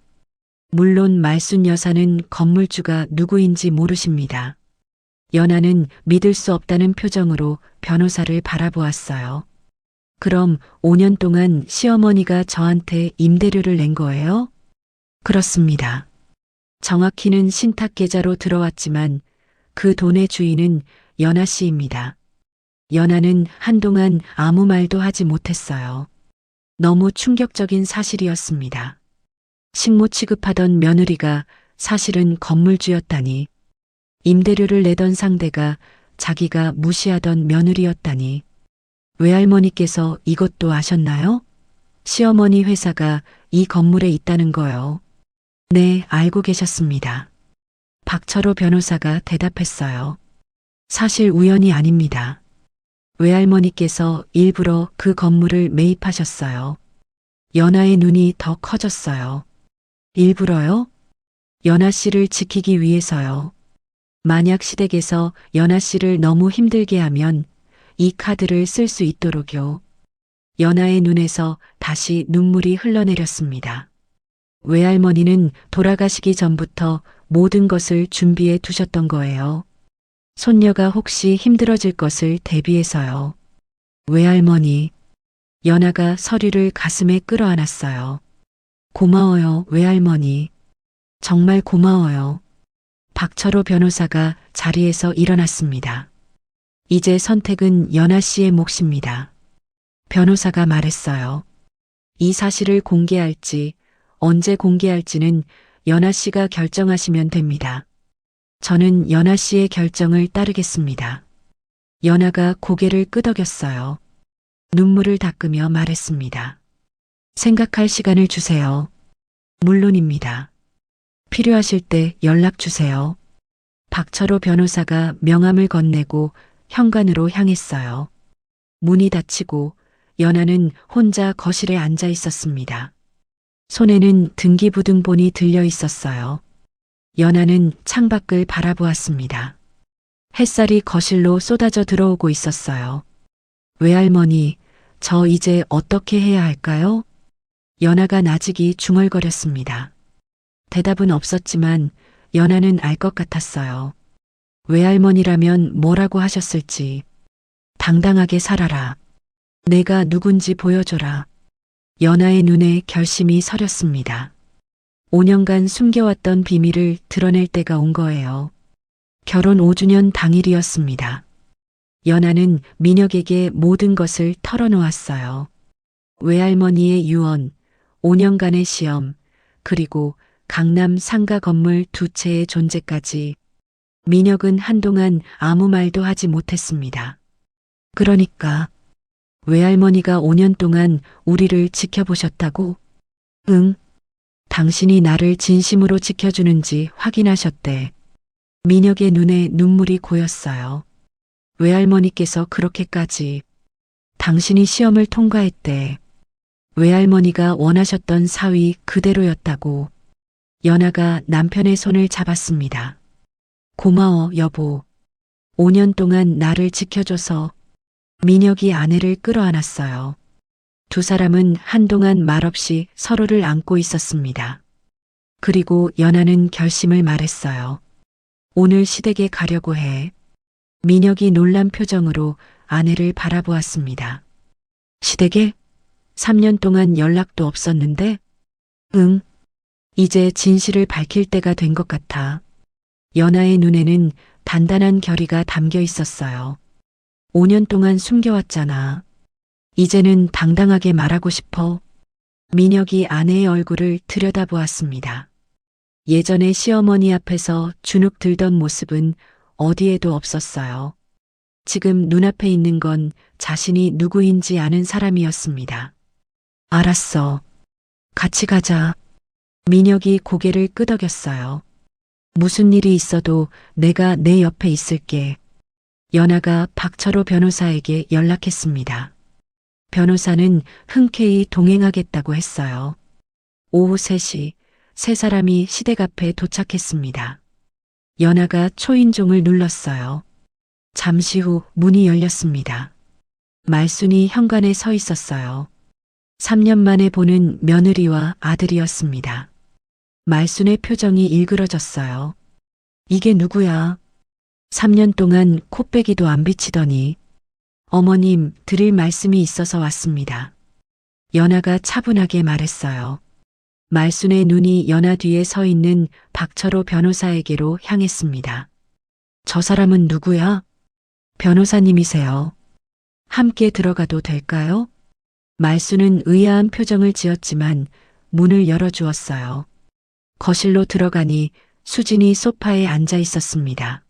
물론 말순 여사는 건물주가 누구인지 모르십니다. 연하는 믿을 수 없다는 표정으로 변호사를 바라보았어요. 그럼 5년 동안 시어머니가 저한테 임대료를 낸 거예요? 그렇습니다. 정확히는 신탁 계좌로 들어왔지만 그 돈의 주인은 연하 씨입니다. 연하는 한동안 아무 말도 하지 못했어요. 너무 충격적인 사실이었습니다. 식모 취급하던 며느리가 사실은 건물주였다니. 임대료를 내던 상대가 자기가 무시하던 며느리였다니. 외할머니께서 이것도 아셨나요? 시어머니 회사가 이 건물에 있다는 거요. 네, 알고 계셨습니다. 박철호 변호사가 대답했어요. 사실 우연이 아닙니다. 외할머니께서 일부러 그 건물을 매입하셨어요. 연하의 눈이 더 커졌어요. 일부러요? 연하 씨를 지키기 위해서요. 만약 시댁에서 연하 씨를 너무 힘들게 하면 이 카드를 쓸 수 있도록요. 연하의 눈에서 다시 눈물이 흘러내렸습니다. 외할머니는 돌아가시기 전부터 모든 것을 준비해 두셨던 거예요. 손녀가 혹시 힘들어질 것을 대비해서요. 외할머니, 연하가 서류를 가슴에 끌어안았어요. 고마워요, 외할머니. 정말 고마워요. 박철호 변호사가 자리에서 일어났습니다. 이제 선택은 연하 씨의 몫입니다. 변호사가 말했어요. 이 사실을 공개할지, 언제 공개할지는 연하 씨가 결정하시면 됩니다. 저는 연하 씨의 결정을 따르겠습니다. 연하가 고개를 끄덕였어요. 눈물을 닦으며 말했습니다. 생각할 시간을 주세요. 물론입니다. 필요하실 때 연락 주세요. 박철호 변호사가 명함을 건네고 현관으로 향했어요. 문이 닫히고 연하는 혼자 거실에 앉아 있었습니다. 손에는 등기부등본이 들려 있었어요. 연하는 창밖을 바라보았습니다. 햇살이 거실로 쏟아져 들어오고 있었어요. 외할머니, 저 이제 어떻게 해야 할까요? 연하가 나직이 중얼거렸습니다. 대답은 없었지만 연하는 알 것 같았어요. 외할머니라면 뭐라고 하셨을지. 당당하게 살아라. 내가 누군지 보여줘라. 연하의 눈에 결심이 서렸습니다. 5년간 숨겨왔던 비밀을 드러낼 때가 온 거예요. 결혼 5주년 당일이었습니다. 연하는 민혁에게 모든 것을 털어놓았어요. 외할머니의 유언, 5년간의 시험, 그리고 강남 상가 건물 2채의 존재까지. 민혁은 한동안 아무 말도 하지 못했습니다. 그러니까 외할머니가 5년 동안 우리를 지켜보셨다고? 응. 당신이 나를 진심으로 지켜주는지 확인하셨대. 민혁의 눈에 눈물이 고였어요. 외할머니께서 그렇게까지. 당신이 시험을 통과했대. 외할머니가 원하셨던 사위 그대로였다고. 연하가 남편의 손을 잡았습니다. 고마워, 여보. 5년 동안 나를 지켜줘서. 민혁이 아내를 끌어안았어요. 두 사람은 한동안 말없이 서로를 안고 있었습니다. 그리고 연하는 결심을 말했어요. 오늘 시댁에 가려고 해. 민혁이 놀란 표정으로 아내를 바라보았습니다. 시댁에? 3년 동안 연락도 없었는데? 응. 이제 진실을 밝힐 때가 된 것 같아. 연하의 눈에는 단단한 결의가 담겨 있었어요. 5년 동안 숨겨왔잖아. 이제는 당당하게 말하고 싶어. 민혁이 아내의 얼굴을 들여다보았습니다. 예전에 시어머니 앞에서 주눅 들던 모습은 어디에도 없었어요. 지금 눈앞에 있는 건 자신이 누구인지 아는 사람이었습니다. 알았어. 같이 가자. 민혁이 고개를 끄덕였어요. 무슨 일이 있어도 내가 내 옆에 있을게. 연아가 박철호 변호사에게 연락했습니다. 변호사는 흔쾌히 동행하겠다고 했어요. 오후 3시 세 사람이 시댁 앞에 도착했습니다. 연아가 초인종을 눌렀어요. 잠시 후 문이 열렸습니다. 말순이 현관에 서 있었어요. 3년 만에 보는 며느리와 아들이었습니다. 말순의 표정이 일그러졌어요. 이게 누구야? 3년 동안 코빼기도 안 비치더니. 어머님, 드릴 말씀이 있어서 왔습니다. 연아가 차분하게 말했어요. 말순의 눈이 연아 뒤에 서 있는 박철호 변호사에게로 향했습니다. 저 사람은 누구야? 변호사님이세요. 함께 들어가도 될까요? 말순은 의아한 표정을 지었지만 문을 열어주었어요. 거실로 들어가니 수진이 소파에 앉아 있었습니다.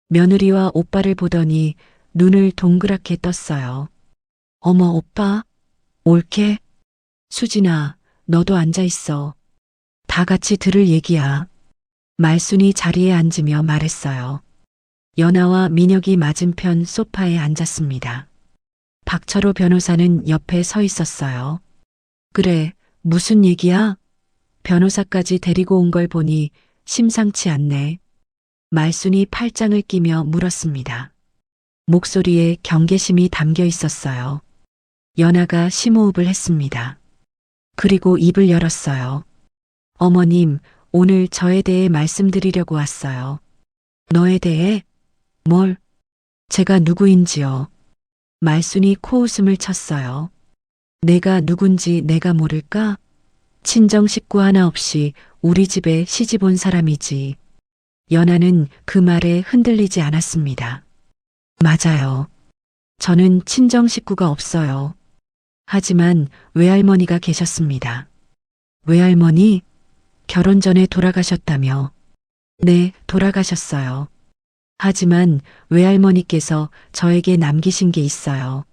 며느리와 오빠를 보더니 눈을 동그랗게 떴어요. 어머, 오빠? 올게? 수진아, 너도 앉아 있어. 다 같이 들을 얘기야. 말순이 자리에 앉으며 말했어요. 연아와 민혁이 맞은편 소파에 앉았습니다. 박철호 변호사는 옆에 서 있었어요. 그래, 무슨 얘기야? 변호사까지 데리고 온 걸 보니 심상치 않네. 말순이 팔짱을 끼며 물었습니다. 목소리에 경계심이 담겨 있었어요. 연아가 심호흡을 했습니다. 그리고 입을 열었어요. 어머님, 오늘 저에 대해 말씀드리려고 왔어요. 너에 대해? 뭘? 제가 누구인지요. 말순이 코웃음을 쳤어요. 내가 누군지 내가 모를까? 친정 식구 하나 없이 우리 집에 시집 온 사람이지. 연아는 그 말에 흔들리지 않았습니다. 맞아요. 저는 친정 식구가 없어요. 하지만 외할머니가 계셨습니다. 외할머니? 결혼 전에 돌아가셨다며. 네, 돌아가셨어요. 하지만 외할머니께서 저에게 남기신 게 있어요.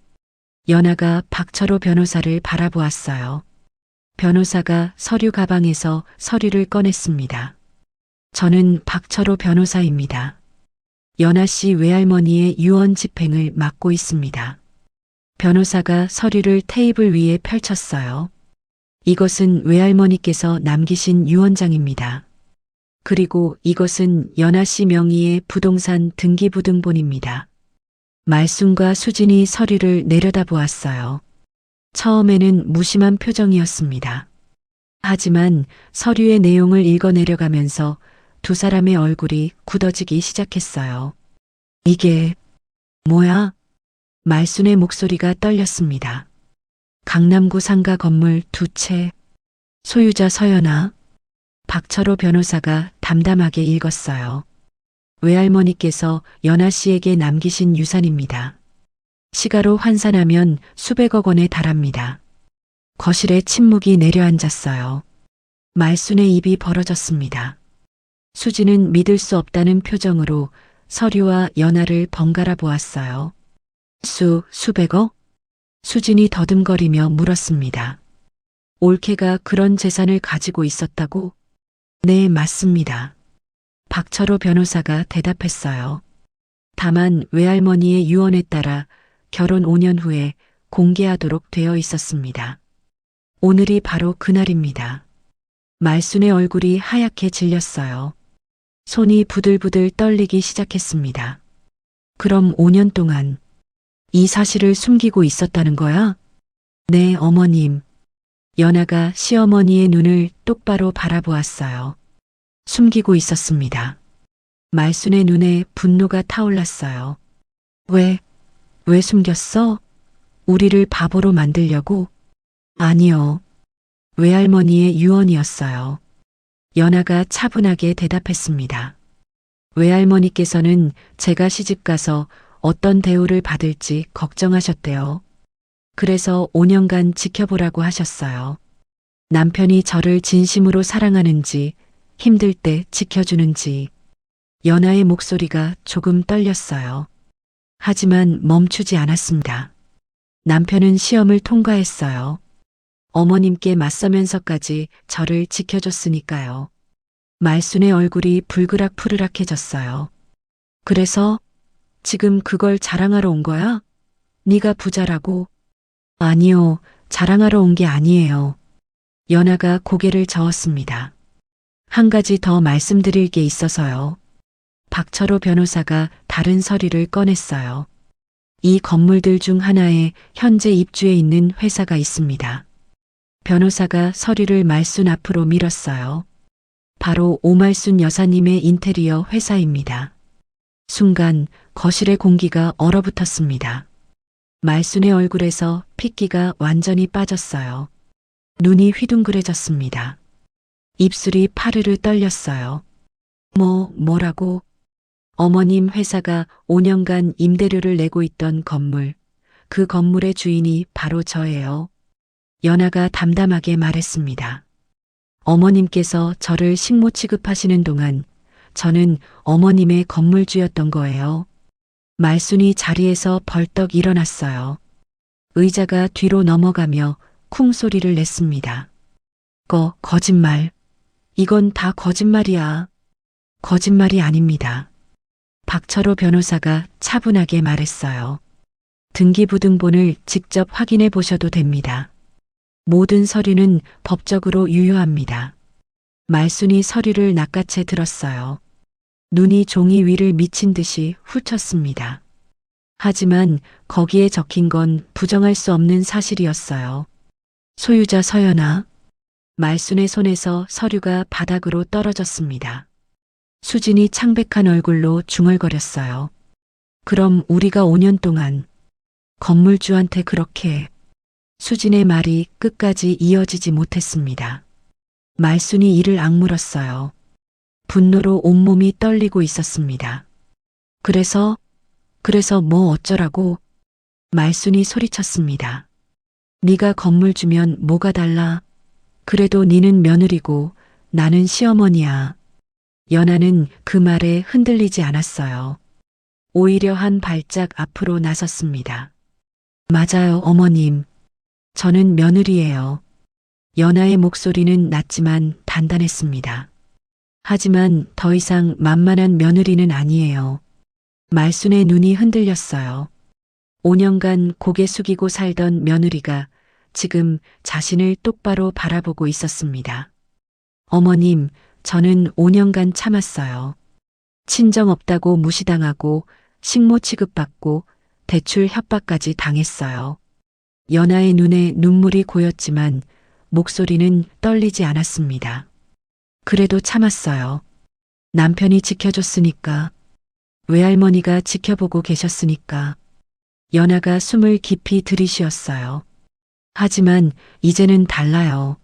연아가 박철호 변호사를 바라보았어요. 변호사가 서류 가방에서 서류를 꺼냈습니다. 저는 박철호 변호사입니다. 연아 씨 외할머니의 유언 집행을 맡고 있습니다. 변호사가 서류를 테이블 위에 펼쳤어요. 이것은 외할머니께서 남기신 유언장입니다. 그리고 이것은 연아 씨 명의의 부동산 등기부등본입니다. 말순과 수진이 서류를 내려다보았어요. 처음에는 무심한 표정이었습니다. 하지만 서류의 내용을 읽어내려가면서 두 사람의 얼굴이 굳어지기 시작했어요. 이게 뭐야? 말순의 목소리가 떨렸습니다. 강남구 상가 건물 2채. 소유자 서연아. 박철호 변호사가 담담하게 읽었어요. 외할머니께서 연아 씨에게 남기신 유산입니다. 시가로 환산하면 수백억 원에 달합니다. 거실에 침묵이 내려앉았어요. 말순의 입이 벌어졌습니다. 수지는 믿을 수 없다는 표정으로 서류와 연아를 번갈아 보았어요. 수백억? 수진이 더듬거리며 물었습니다. 올케가 그런 재산을 가지고 있었다고? 네, 맞습니다. 박철호 변호사가 대답했어요. 다만 외할머니의 유언에 따라 결혼 5년 후에 공개하도록 되어 있었습니다. 오늘이 바로 그날입니다. 말순의 얼굴이 하얗게 질렸어요. 손이 부들부들 떨리기 시작했습니다. 그럼 5년 동안 이 사실을 숨기고 있었다는 거야? 네, 어머님. 연아가 시어머니의 눈을 똑바로 바라보았어요. 숨기고 있었습니다. 말순의 눈에 분노가 타올랐어요. 왜 숨겼어? 우리를 바보로 만들려고? 아니요. 외할머니의 유언이었어요. 연아가 차분하게 대답했습니다. 외할머니께서는 제가 시집가서 어떤 대우를 받을지 걱정하셨대요. 그래서 5년간 지켜보라고 하셨어요. 남편이 저를 진심으로 사랑하는지, 힘들 때 지켜주는지. 연하의 목소리가 조금 떨렸어요. 하지만 멈추지 않았습니다. 남편은 시험을 통과했어요. 어머님께 맞서면서까지 저를 지켜줬으니까요. 말순의 얼굴이 불그락푸르락해졌어요. 그래서 지금 그걸 자랑하러 온 거야? 네가 부자라고? 아니요, 자랑하러 온 게 아니에요. 연하가 고개를 저었습니다. 한 가지 더 말씀드릴 게 있어서요. 박철호 변호사가 다른 서류를 꺼냈어요. 이 건물들 중 하나에 현재 입주해 있는 회사가 있습니다. 변호사가 서류를 말순 앞으로 밀었어요. 바로 오말순 여사님의 인테리어 회사입니다. 순간 거실의 공기가 얼어붙었습니다. 말순의 얼굴에서 핏기가 완전히 빠졌어요. 눈이 휘둥그레졌습니다. 입술이 파르르 떨렸어요. 뭐라고? 어머님 회사가 5년간 임대료를 내고 있던 건물, 그 건물의 주인이 바로 저예요. 연하가 담담하게 말했습니다. 어머님께서 저를 식모 취급하시는 동안 저는 어머님의 건물주였던 거예요. 말순이 자리에서 벌떡 일어났어요. 의자가 뒤로 넘어가며 쿵 소리를 냈습니다. 거짓말. 이건 다 거짓말이야. 거짓말이 아닙니다. 박철호 변호사가 차분하게 말했어요. 등기부등본을 직접 확인해 보셔도 됩니다. 모든 서류는 법적으로 유효합니다. 말순이 서류를 낚아채 들었어요. 눈이 종이 위를 미친 듯이 훑쳤습니다. 하지만 거기에 적힌 건 부정할 수 없는 사실이었어요. 소유자 서연아. 말순의 손에서 서류가 바닥으로 떨어졌습니다. 수진이 창백한 얼굴로 중얼거렸어요. 그럼 우리가 5년 동안 건물주한테 그렇게. 수진의 말이 끝까지 이어지지 못했습니다. 말순이 이를 악물었어요. 분노로 온몸이 떨리고 있었습니다. 그래서 뭐 어쩌라고? 말순이 소리쳤습니다. 네가 건물주면 뭐가 달라? 그래도 네는 며느리고 나는 시어머니야. 연하는 그 말에 흔들리지 않았어요. 오히려 한 발짝 앞으로 나섰습니다. 맞아요, 어머님. 저는 며느리예요. 연하의 목소리는 낮지만 단단했습니다. 하지만 더 이상 만만한 며느리는 아니에요. 말순의 눈이 흔들렸어요. 5년간 고개 숙이고 살던 며느리가 지금 자신을 똑바로 바라보고 있었습니다. 어머님, 저는 5년간 참았어요. 친정 없다고 무시당하고 식모 취급받고 대출 협박까지 당했어요. 연하의 눈에 눈물이 고였지만 목소리는 떨리지 않았습니다. 그래도 참았어요. 남편이 지켜줬으니까. 외할머니가 지켜보고 계셨으니까. 연하가 숨을 깊이 들이쉬었어요. 하지만 이제는 달라요.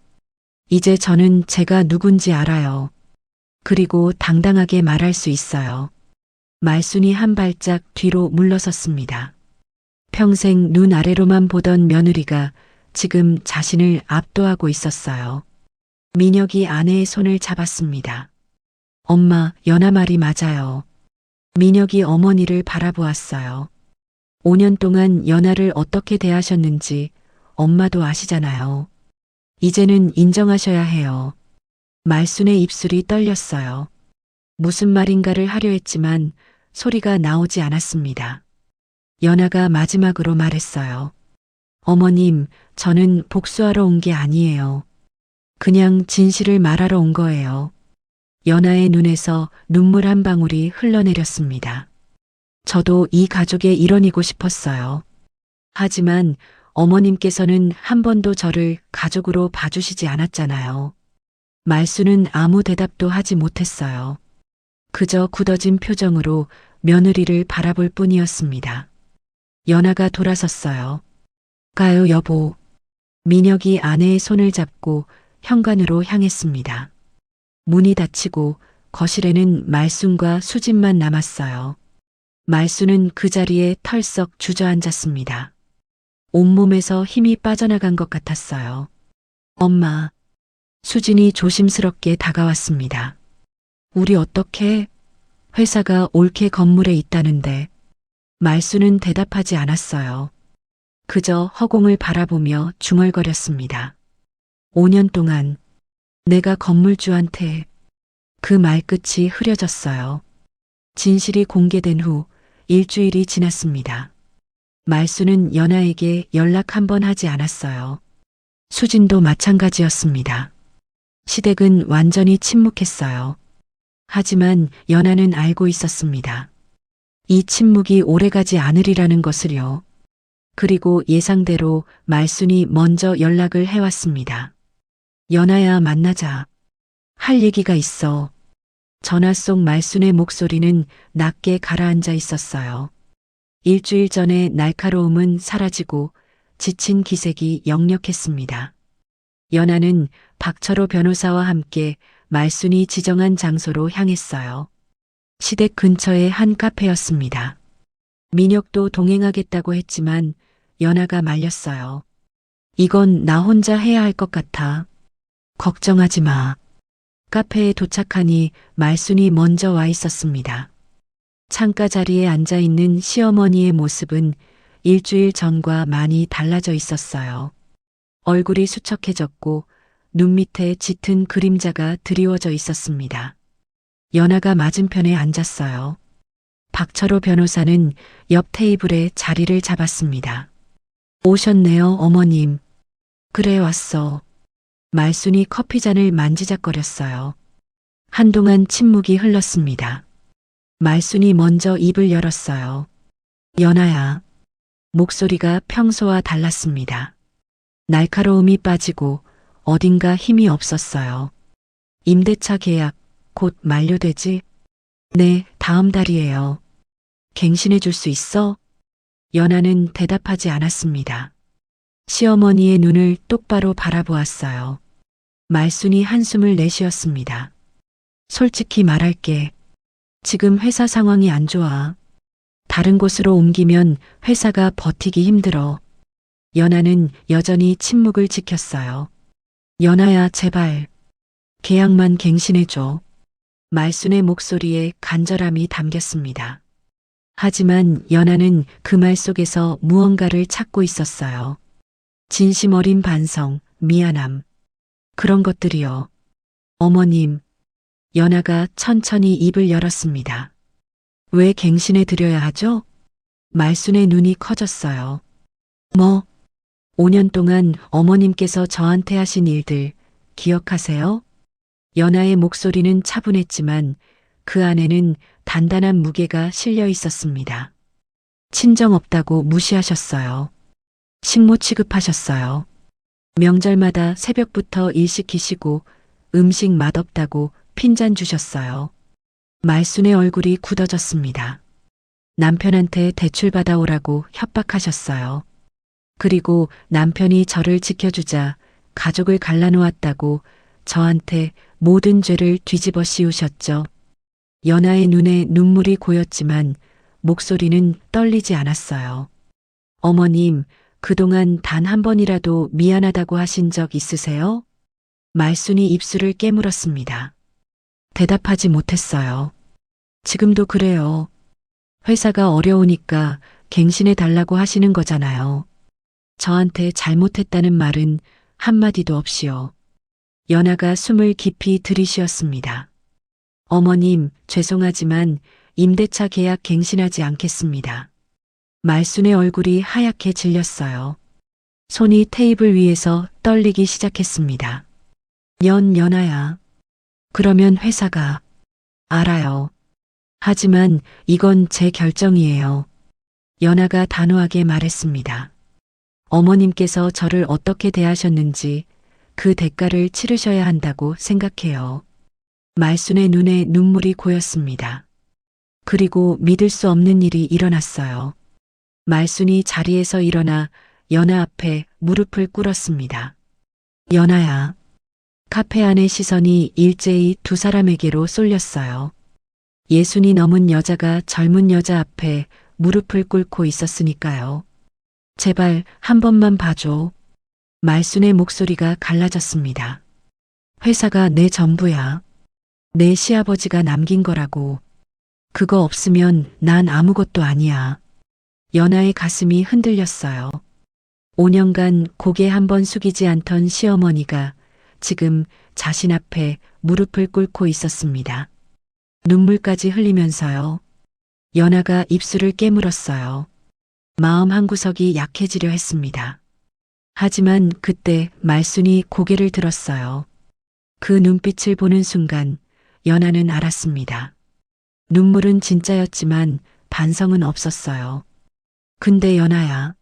이제 저는 제가 누군지 알아요. 그리고 당당하게 말할 수 있어요. 말순이 한 발짝 뒤로 물러섰습니다. 평생 눈 아래로만 보던 며느리가 지금 자신을 압도하고 있었어요. 민혁이 아내의 손을 잡았습니다. 엄마, 연하 말이 맞아요. 민혁이 어머니를 바라보았어요. 5년 동안 연하를 어떻게 대하셨는지 엄마도 아시잖아요. 이제는 인정하셔야 해요. 말순의 입술이 떨렸어요. 무슨 말인가를 하려 했지만 소리가 나오지 않았습니다. 연하가 마지막으로 말했어요. 어머님, 저는 복수하러 온 게 아니에요. 그냥 진실을 말하러 온 거예요. 연하의 눈에서 눈물 한 방울이 흘러내렸습니다. 저도 이 가족의 일원이고 싶었어요. 하지만 어머님께서는 한 번도 저를 가족으로 봐주시지 않았잖아요. 말순은 아무 대답도 하지 못했어요. 그저 굳어진 표정으로 며느리를 바라볼 뿐이었습니다. 연하가 돌아섰어요. 가요, 여보. 민혁이 아내의 손을 잡고 현관으로 향했습니다. 문이 닫히고 거실에는 말순과 수진만 남았어요. 말수는 그 자리에 털썩 주저앉았습니다. 온몸에서 힘이 빠져나간 것 같았어요. 엄마. 수진이 조심스럽게 다가왔습니다. 우리 어떻게? 회사가 올케 건물에 있다는데. 말수는 대답하지 않았어요. 그저 허공을 바라보며 중얼거렸습니다. 5년 동안 내가 건물주한테 그 말끝이 흐려졌어요. 진실이 공개된 후 일주일이 지났습니다. 말수는 연아에게 연락 한 번 하지 않았어요. 수진도 마찬가지였습니다. 시댁은 완전히 침묵했어요. 하지만 연아는 알고 있었습니다. 이 침묵이 오래가지 않으리라는 것을요. 그리고 예상대로 말순이 먼저 연락을 해왔습니다. 연아야, 만나자. 할 얘기가 있어. 전화 속 말순의 목소리는 낮게 가라앉아 있었어요. 일주일 전에 날카로움은 사라지고 지친 기색이 역력했습니다. 연아는 박철호 변호사와 함께 말순이 지정한 장소로 향했어요. 시댁 근처의 한 카페였습니다. 민혁도 동행하겠다고 했지만 연아가 말렸어요. 이건 나 혼자 해야 할 것 같아. 걱정하지 마. 카페에 도착하니 말순이 먼저 와 있었습니다. 창가 자리에 앉아 있는 시어머니의 모습은 일주일 전과 많이 달라져 있었어요. 얼굴이 수척해졌고 눈 밑에 짙은 그림자가 드리워져 있었습니다. 연아가 맞은편에 앉았어요. 박철호 변호사는 옆 테이블에 자리를 잡았습니다. 오셨네요, 어머님. 그래, 왔어. 말순이 커피잔을 만지작거렸어요. 한동안 침묵이 흘렀습니다. 말순이 먼저 입을 열었어요. 연아야. 목소리가 평소와 달랐습니다. 날카로움이 빠지고 어딘가 힘이 없었어요. 임대차 계약 곧 만료되지? 네, 다음 달이에요. 갱신해 줄 수 있어? 연아는 대답하지 않았습니다. 시어머니의 눈을 똑바로 바라보았어요. 말순이 한숨을 내쉬었습니다. 솔직히 말할게. 지금 회사 상황이 안 좋아. 다른 곳으로 옮기면 회사가 버티기 힘들어. 연아는 여전히 침묵을 지켰어요. 연아야, 제발. 계약만 갱신해줘. 말순의 목소리에 간절함이 담겼습니다. 하지만 연아는 그 말 속에서 무언가를 찾고 있었어요. 진심 어린 반성, 미안함. 그런 것들이요. 어머님. 연아가 천천히 입을 열었습니다. 왜 갱신해 드려야 하죠? 말순의 눈이 커졌어요. 5년 동안 어머님께서 저한테 하신 일들 기억하세요? 연아의 목소리는 차분했지만 그 안에는 단단한 무게가 실려 있었습니다. 친정 없다고 무시하셨어요. 식모 취급하셨어요. 명절마다 새벽부터 일 시키시고 음식 맛없다고 핀잔 주셨어요. 말순의 얼굴이 굳어졌습니다. 남편한테 대출 받아오라고 협박하셨어요. 그리고 남편이 저를 지켜주자 가족을 갈라놓았다고 저한테 모든 죄를 뒤집어 씌우셨죠. 연아의 눈에 눈물이 고였지만 목소리는 떨리지 않았어요. 어머님, 그동안 단 한 번이라도 미안하다고 하신 적 있으세요? 말순이 입술을 깨물었습니다. 대답하지 못했어요. 지금도 그래요. 회사가 어려우니까 갱신해 달라고 하시는 거잖아요. 저한테 잘못했다는 말은 한마디도 없이요. 연아가 숨을 깊이 들이쉬었습니다. 어머님, 죄송하지만 임대차 계약 갱신하지 않겠습니다. 말순의 얼굴이 하얗게 질렸어요. 손이 테이블 위에서 떨리기 시작했습니다. 연아야. 그러면 회사가. 알아요. 하지만 이건 제 결정이에요. 연아가 단호하게 말했습니다. 어머님께서 저를 어떻게 대하셨는지 그 대가를 치르셔야 한다고 생각해요. 말순의 눈에 눈물이 고였습니다. 그리고 믿을 수 없는 일이 일어났어요. 말순이 자리에서 일어나 연아 앞에 무릎을 꿇었습니다. 연아야. 카페 안의 시선이 일제히 두 사람에게로 쏠렸어요. 예순이 넘은 여자가 젊은 여자 앞에 무릎을 꿇고 있었으니까요. 제발 한 번만 봐줘. 말순의 목소리가 갈라졌습니다. 회사가 내 전부야. 내 시아버지가 남긴 거라고. 그거 없으면 난 아무것도 아니야. 연아의 가슴이 흔들렸어요. 5년간 고개 한번 숙이지 않던 시어머니가 지금 자신 앞에 무릎을 꿇고 있었습니다. 눈물까지 흘리면서요. 연아가 입술을 깨물었어요. 마음 한구석이 약해지려 했습니다. 하지만 그때 말순이 고개를 들었어요. 그 눈빛을 보는 순간 연아는 알았습니다. 눈물은 진짜였지만 반성은 없었어요. 근데 연아야.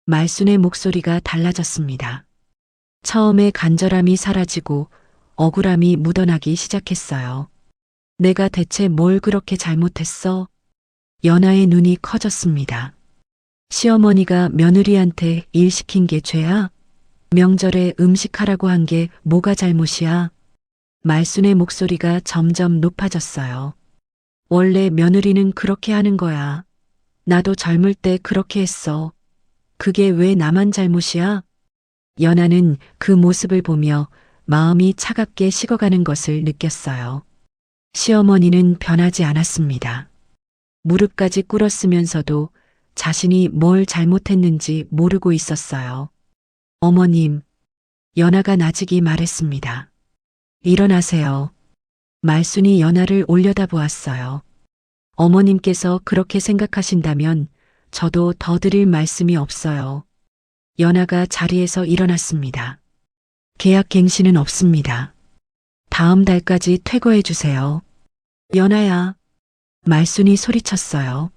말순의 목소리가 달라졌습니다. 처음에 간절함이 사라지고 억울함이 묻어나기 시작했어요. 내가 대체 뭘 그렇게 잘못했어? 연아의 눈이 커졌습니다. 시어머니가 며느리한테 일 시킨 게 죄야? 명절에 음식하라고 한 게 뭐가 잘못이야? 말순의 목소리가 점점 높아졌어요. 원래 며느리는 그렇게 하는 거야. 나도 젊을 때 그렇게 했어. 그게 왜 나만 잘못이야? 연아는 그 모습을 보며 마음이 차갑게 식어가는 것을 느꼈어요. 시어머니는 변하지 않았습니다. 무릎까지 꿇었으면서도 자신이 뭘 잘못했는지 모르고 있었어요. 어머님, 연아가 나직이 말했습니다. 일어나세요. 말순이 연아를 올려다보았어요. 어머님께서 그렇게 생각하신다면 저도 더 드릴 말씀이 없어요. 연아가 자리에서 일어났습니다. 계약갱신은 없습니다. 다음 달까지 퇴거해 주세요. 연아야. 말순이 소리쳤어요.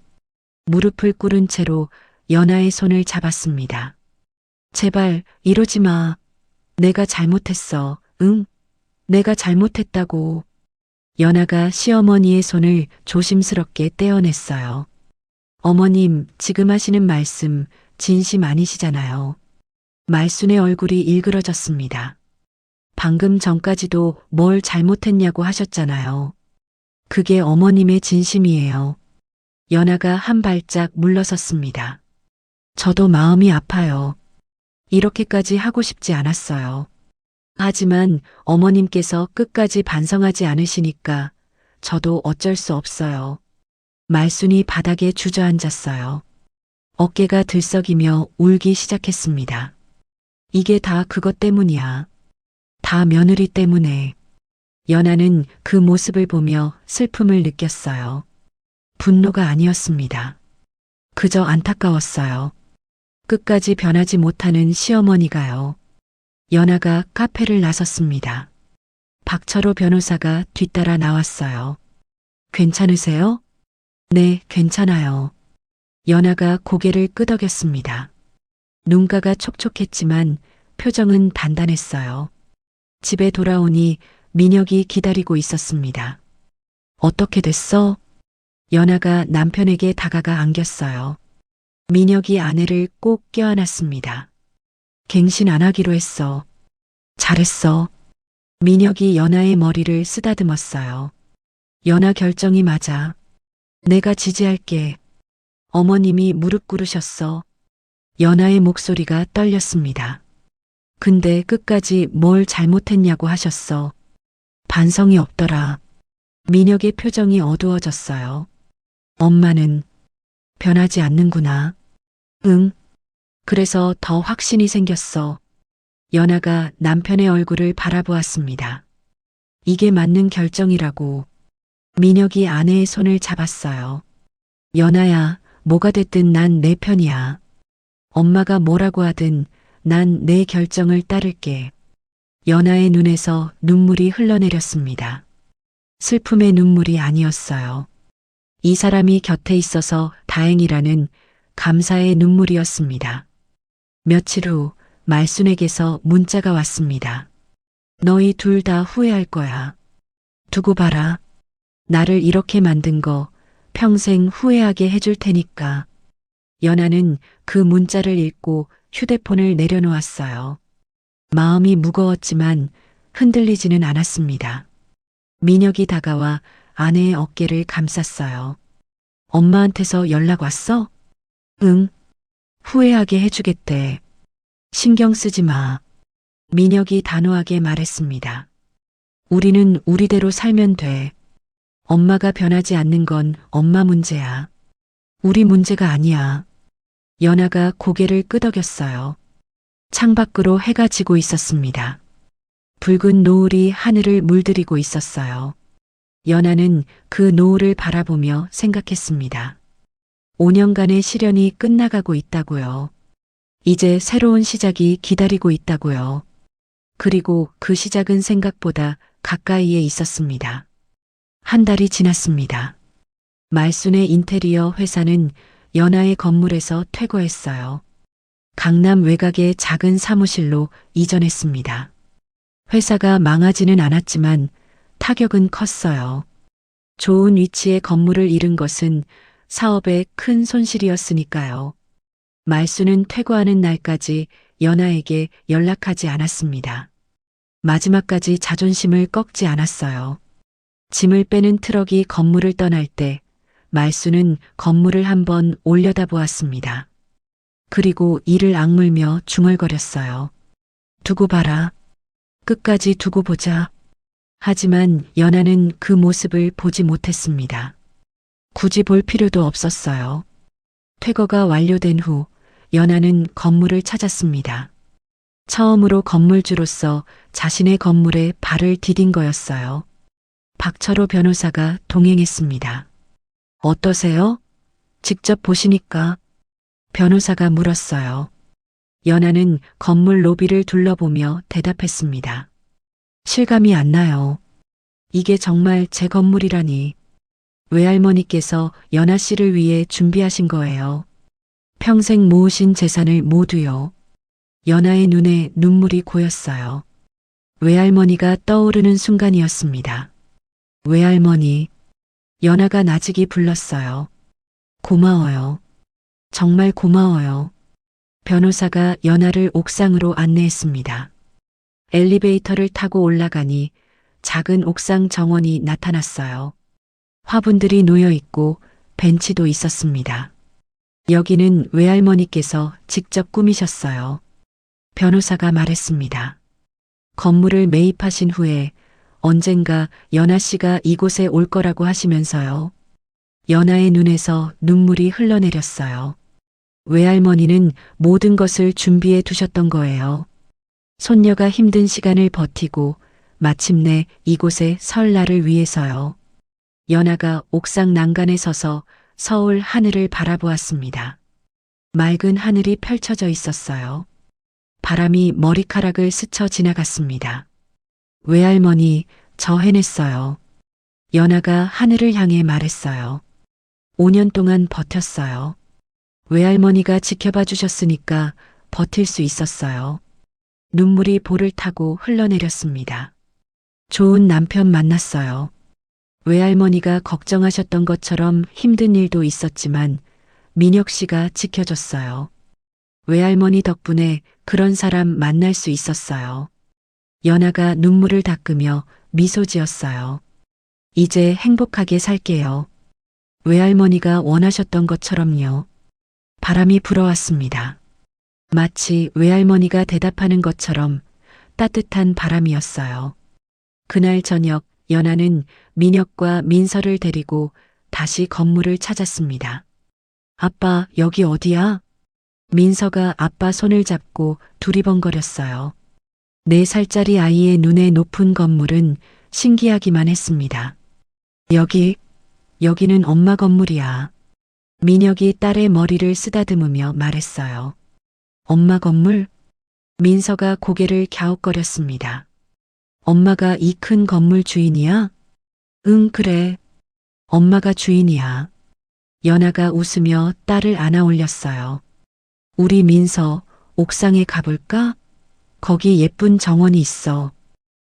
무릎을 꿇은 채로 연아의 손을 잡았습니다. 제발 이러지 마. 내가 잘못했어. 응? 내가 잘못했다고. 연아가 시어머니의 손을 조심스럽게 떼어냈어요. 어머님, 지금 하시는 말씀 진심 아니시잖아요. 말순의 얼굴이 일그러졌습니다. 방금 전까지도 뭘 잘못했냐고 하셨잖아요. 그게 어머님의 진심이에요. 연아가 한 발짝 물러섰습니다. 저도 마음이 아파요. 이렇게까지 하고 싶지 않았어요. 하지만 어머님께서 끝까지 반성하지 않으시니까 저도 어쩔 수 없어요. 말순이 바닥에 주저앉았어요. 어깨가 들썩이며 울기 시작했습니다. 이게 다 그것 때문이야. 다 며느리 때문에. 연아는 그 모습을 보며 슬픔을 느꼈어요. 분노가 아니었습니다. 그저 안타까웠어요. 끝까지 변하지 못하는 시어머니가요. 연아가 카페를 나섰습니다. 박철호 변호사가 뒤따라 나왔어요. 괜찮으세요? 네, 괜찮아요. 연아가 고개를 끄덕였습니다. 눈가가 촉촉했지만 표정은 단단했어요. 집에 돌아오니 민혁이 기다리고 있었습니다. 어떻게 됐어? 연아가 남편에게 다가가 안겼어요. 민혁이 아내를 꼭 껴안았습니다. 갱신 안 하기로 했어. 잘했어. 민혁이 연아의 머리를 쓰다듬었어요. 연아 결정이 맞아. 내가 지지할게. 어머님이 무릎 꿇으셨어. 연아의 목소리가 떨렸습니다. 근데 끝까지 뭘 잘못했냐고 하셨어. 반성이 없더라. 민혁의 표정이 어두워졌어요. 엄마는 변하지 않는구나. 응. 그래서 더 확신이 생겼어. 연아가 남편의 얼굴을 바라보았습니다. 이게 맞는 결정이라고. 민혁이 아내의 손을 잡았어요. 연아야, 뭐가 됐든 난 내 편이야. 엄마가 뭐라고 하든 난 내 결정을 따를게. 연아의 눈에서 눈물이 흘러내렸습니다. 슬픔의 눈물이 아니었어요. 이 사람이 곁에 있어서 다행이라는 감사의 눈물이었습니다. 며칠 후 말순에게서 문자가 왔습니다. 너희 둘 다 후회할 거야. 두고 봐라. 나를 이렇게 만든 거 평생 후회하게 해줄 테니까. 연아는 그 문자를 읽고 휴대폰을 내려놓았어요. 마음이 무거웠지만 흔들리지는 않았습니다. 민혁이 다가와 아내의 어깨를 감쌌어요. 엄마한테서 연락 왔어? 응. 후회하게 해주겠대. 신경 쓰지 마. 민혁이 단호하게 말했습니다. 우리는 우리대로 살면 돼. 엄마가 변하지 않는 건 엄마 문제야. 우리 문제가 아니야. 연아가 고개를 끄덕였어요. 창밖으로 해가 지고 있었습니다. 붉은 노을이 하늘을 물들이고 있었어요. 연아는 그 노을을 바라보며 생각했습니다. 5년간의 시련이 끝나가고 있다고요. 이제 새로운 시작이 기다리고 있다고요. 그리고 그 시작은 생각보다 가까이에 있었습니다. 한 달이 지났습니다. 말순의 인테리어 회사는 연하의 건물에서 퇴거했어요. 강남 외곽의 작은 사무실로 이전했습니다. 회사가 망하지는 않았지만 타격은 컸어요. 좋은 위치의 건물을 잃은 것은 사업에 큰 손실이었으니까요. 말순은 퇴거하는 날까지 연하에게 연락하지 않았습니다. 마지막까지 자존심을 꺾지 않았어요. 짐을 빼는 트럭이 건물을 떠날 때 말순은 건물을 한번 올려다보았습니다. 그리고 이를 악물며 중얼거렸어요. 두고 봐라. 끝까지 두고 보자. 하지만 연하는 그 모습을 보지 못했습니다. 굳이 볼 필요도 없었어요. 퇴거가 완료된 후 연하는 건물을 찾았습니다. 처음으로 건물주로서 자신의 건물에 발을 디딘 거였어요. 박철호 변호사가 동행했습니다. 어떠세요? 직접 보시니까? 변호사가 물었어요. 연하는 건물 로비를 둘러보며 대답했습니다. 실감이 안 나요. 이게 정말 제 건물이라니. 외할머니께서 연하 씨를 위해 준비하신 거예요. 평생 모으신 재산을 모두요. 연하의 눈에 눈물이 고였어요. 외할머니가 떠오르는 순간이었습니다. 외할머니. 연하가 나직이 불렀어요. 고마워요. 정말 고마워요. 변호사가 연하를 옥상으로 안내했습니다. 엘리베이터를 타고 올라가니 작은 옥상 정원이 나타났어요. 화분들이 놓여 있고 벤치도 있었습니다. 여기는 외할머니께서 직접 꾸미셨어요. 변호사가 말했습니다. 건물을 매입하신 후에 언젠가 연하 씨가 이곳에 올 거라고 하시면서요. 연하의 눈에서 눈물이 흘러내렸어요. 외할머니는 모든 것을 준비해 두셨던 거예요. 손녀가 힘든 시간을 버티고 마침내 이곳에 설 날을 위해서요. 연하가 옥상 난간에 서서 서울 하늘을 바라보았습니다. 맑은 하늘이 펼쳐져 있었어요. 바람이 머리카락을 스쳐 지나갔습니다. 외할머니, 저 해냈어요. 연하가 하늘을 향해 말했어요. 5년 동안 버텼어요. 외할머니가 지켜봐 주셨으니까 버틸 수 있었어요. 눈물이 볼을 타고 흘러내렸습니다. 좋은 남편 만났어요. 외할머니가 걱정하셨던 것처럼 힘든 일도 있었지만 민혁 씨가 지켜줬어요. 외할머니 덕분에 그런 사람 만날 수 있었어요. 연하가 눈물을 닦으며 미소 지었어요. 이제 행복하게 살게요. 외할머니가 원하셨던 것처럼요. 바람이 불어왔습니다. 마치 외할머니가 대답하는 것처럼 따뜻한 바람이었어요. 그날 저녁 연하는 민혁과 민서를 데리고 다시 건물을 찾았습니다. 아빠, 여기 어디야? 민서가 아빠 손을 잡고 두리번거렸어요. 4살짜리 아이의 눈에 높은 건물은 신기하기만 했습니다. 여기는 엄마 건물이야. 민혁이 딸의 머리를 쓰다듬으며 말했어요. 엄마 건물? 민서가 고개를 갸웃거렸습니다. 엄마가 이 큰 건물 주인이야? 응, 그래. 엄마가 주인이야. 연하가 웃으며 딸을 안아 올렸어요. 우리 민서, 옥상에 가볼까? 거기 예쁜 정원이 있어.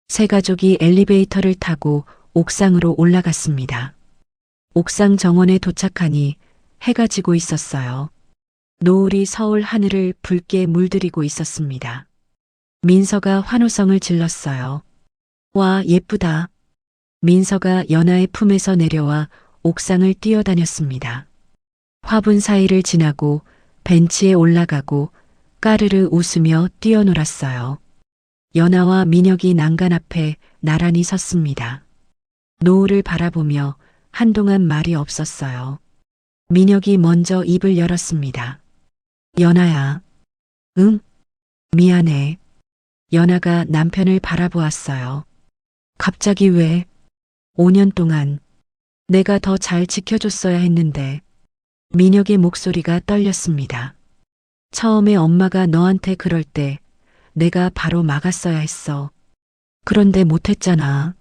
세 가족이 엘리베이터를 타고 옥상으로 올라갔습니다. 옥상 정원에 도착하니 해가 지고 있었어요. 노을이 서울 하늘을 붉게 물들이고 있었습니다. 민서가 환호성을 질렀어요. 와, 예쁘다. 민서가 연하의 품에서 내려와 옥상을 뛰어다녔습니다. 화분 사이를 지나고 벤치에 올라가고 까르르 웃으며 뛰어놀았어요. 연하와 민혁이 난간 앞에 나란히 섰습니다. 노을을 바라보며 한동안 말이 없었어요. 민혁이 먼저 입을 열었습니다. 연하야. 응? 미안해. 연하가 남편을 바라보았어요. 갑자기 왜? 5년 동안 내가 더 잘 지켜줬어야 했는데. 민혁의 목소리가 떨렸습니다. 처음에 엄마가 너한테 그럴 때 내가 바로 막았어야 했어. 그런데 못했잖아.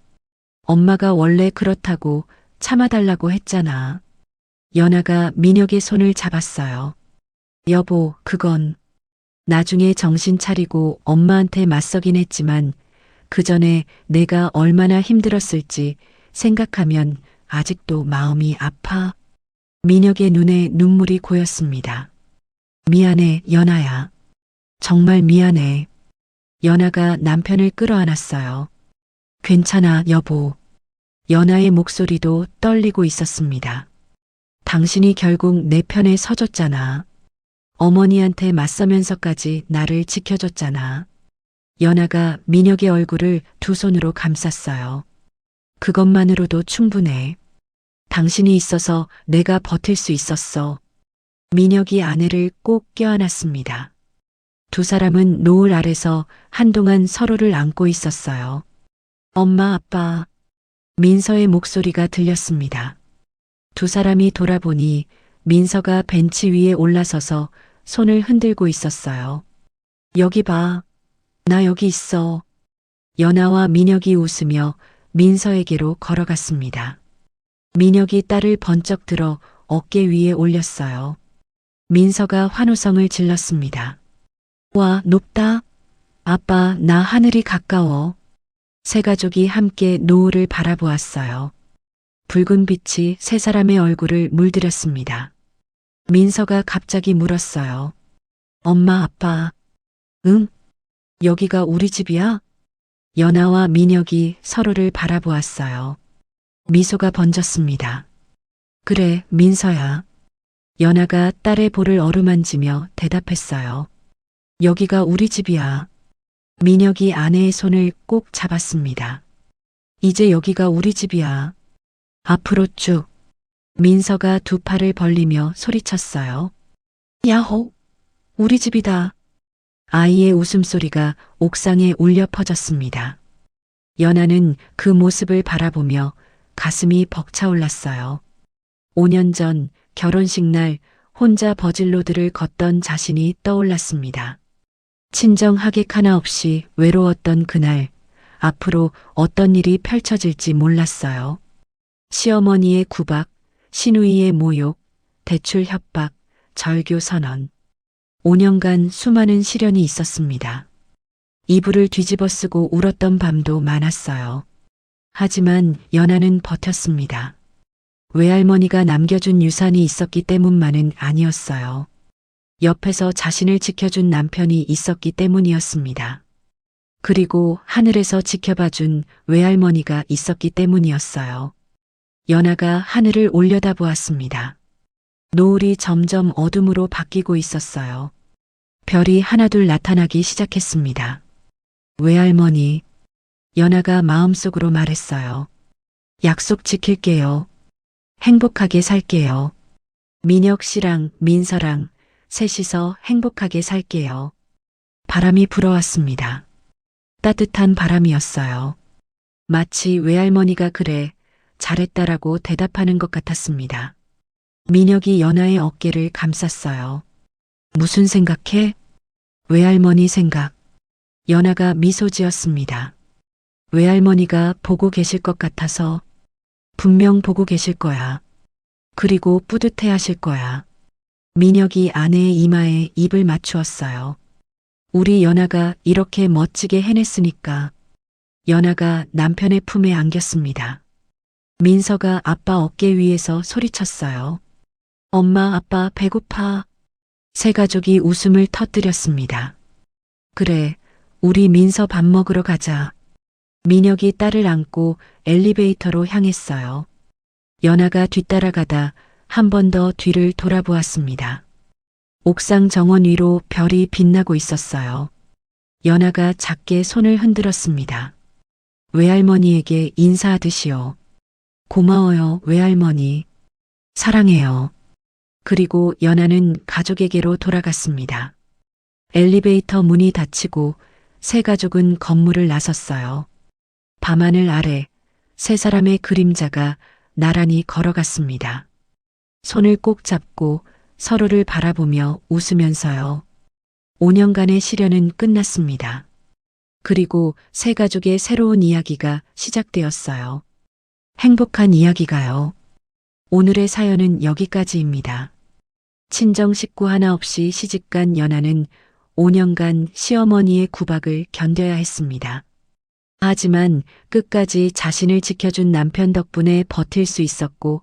엄마가 원래 그렇다고 참아달라고 했잖아. 연하가 민혁의 손을 잡았어요. 여보, 그건 나중에 정신 차리고 엄마한테 맞서긴 했지만 그 전에 내가 얼마나 힘들었을지 생각하면 아직도 마음이 아파. 민혁의 눈에 눈물이 고였습니다. 미안해, 연하야. 정말 미안해. 연하가 남편을 끌어안았어요. 괜찮아, 여보. 연하의 목소리도 떨리고 있었습니다. 당신이 결국 내 편에 서줬잖아. 어머니한테 맞서면서까지 나를 지켜줬잖아. 연하가 민혁의 얼굴을 두 손으로 감쌌어요. 그것만으로도 충분해. 당신이 있어서 내가 버틸 수 있었어. 민혁이 아내를 꼭 껴안았습니다. 두 사람은 노을 아래서 한동안 서로를 안고 있었어요. 엄마, 아빠. 민서의 목소리가 들렸습니다. 두 사람이 돌아보니 민서가 벤치 위에 올라서서 손을 흔들고 있었어요. 여기 봐. 나 여기 있어. 연하와 민혁이 웃으며 민서에게로 걸어갔습니다. 민혁이 딸을 번쩍 들어 어깨 위에 올렸어요. 민서가 환호성을 질렀습니다. 와, 높다. 아빠, 나 하늘이 가까워. 세 가족이 함께 노을을 바라보았어요. 붉은 빛이 세 사람의 얼굴을 물들였습니다. 민서가 갑자기 물었어요. 엄마, 아빠. 응? 여기가 우리 집이야? 연하와 민혁이 서로를 바라보았어요. 미소가 번졌습니다. 그래, 민서야. 연하가 딸의 볼을 어루만지며 대답했어요. 여기가 우리 집이야. 민혁이 아내의 손을 꼭 잡았습니다. 이제 여기가 우리 집이야. 앞으로 쭉. 민서가 두 팔을 벌리며 소리쳤어요. 야호! 우리 집이다. 아이의 웃음소리가 옥상에 울려 퍼졌습니다. 연하는 그 모습을 바라보며 가슴이 벅차올랐어요. 5년 전 결혼식 날 혼자 버질로드를 걷던 자신이 떠올랐습니다. 친정 하객 하나 없이 외로웠던 그날, 앞으로 어떤 일이 펼쳐질지 몰랐어요. 시어머니의 구박, 시누이의 모욕, 대출 협박, 절교 선언. 5년간 수많은 시련이 있었습니다. 이불을 뒤집어 쓰고 울었던 밤도 많았어요. 하지만 연하는 버텼습니다. 외할머니가 남겨준 유산이 있었기 때문만은 아니었어요. 옆에서 자신을 지켜준 남편이 있었기 때문이었습니다. 그리고 하늘에서 지켜봐준 외할머니가 있었기 때문이었어요. 연하가 하늘을 올려다보았습니다. 노을이 점점 어둠으로 바뀌고 있었어요. 별이 하나둘 나타나기 시작했습니다. 외할머니, 연하가 마음속으로 말했어요. 약속 지킬게요. 행복하게 살게요. 민혁 씨랑 민서랑 셋이서 행복하게 살게요. 바람이 불어왔습니다. 따뜻한 바람이었어요. 마치 외할머니가 그래, 잘했다라고 대답하는 것 같았습니다. 민혁이 연하의 어깨를 감쌌어요. 무슨 생각해? 외할머니 생각. 연하가 미소 지었습니다. 외할머니가 보고 계실 것 같아서. 분명 보고 계실 거야. 그리고 뿌듯해 하실 거야. 민혁이 아내의 이마에 입을 맞추었어요. 우리 연하가 이렇게 멋지게 해냈으니까. 연하가 남편의 품에 안겼습니다. 민서가 아빠 어깨 위에서 소리쳤어요. 엄마, 아빠 배고파. 세 가족이 웃음을 터뜨렸습니다. 그래, 우리 민서 밥 먹으러 가자. 민혁이 딸을 안고 엘리베이터로 향했어요. 연아가 뒤따라가다 한 번 더 뒤를 돌아보았습니다. 옥상 정원 위로 별이 빛나고 있었어요. 연아가 작게 손을 흔들었습니다. 외할머니에게 인사하듯이요. 고마워요, 외할머니. 사랑해요. 그리고 연아는 가족에게로 돌아갔습니다. 엘리베이터 문이 닫히고 세 가족은 건물을 나섰어요. 밤하늘 아래 세 사람의 그림자가 나란히 걸어갔습니다. 손을 꼭 잡고 서로를 바라보며 웃으면서요. 5년간의 시련은 끝났습니다. 그리고 세 가족의 새로운 이야기가 시작되었어요. 행복한 이야기가요. 오늘의 사연은 여기까지입니다. 친정 식구 하나 없이 시집간 연아는 5년간 시어머니의 구박을 견뎌야 했습니다. 하지만 끝까지 자신을 지켜준 남편 덕분에 버틸 수 있었고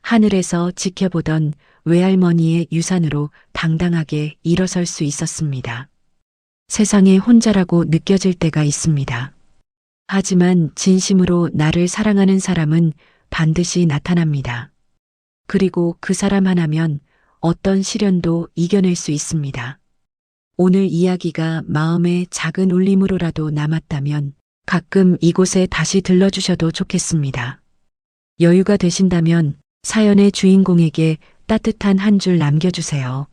하늘에서 지켜보던 외할머니의 유산으로 당당하게 일어설 수 있었습니다. 세상에 혼자라고 느껴질 때가 있습니다. 하지만 진심으로 나를 사랑하는 사람은 반드시 나타납니다. 그리고 그 사람 하나면 어떤 시련도 이겨낼 수 있습니다. 오늘 이야기가 마음에 작은 울림으로라도 남았다면 가끔 이곳에 다시 들러주셔도 좋겠습니다. 여유가 되신다면 사연의 주인공에게 따뜻한 한 줄 남겨주세요.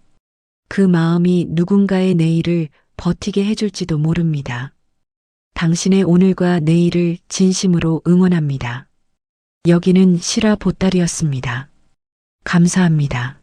그 마음이 누군가의 내일을 버티게 해줄지도 모릅니다. 당신의 오늘과 내일을 진심으로 응원합니다. 여기는 실화 보따리였습니다. 감사합니다.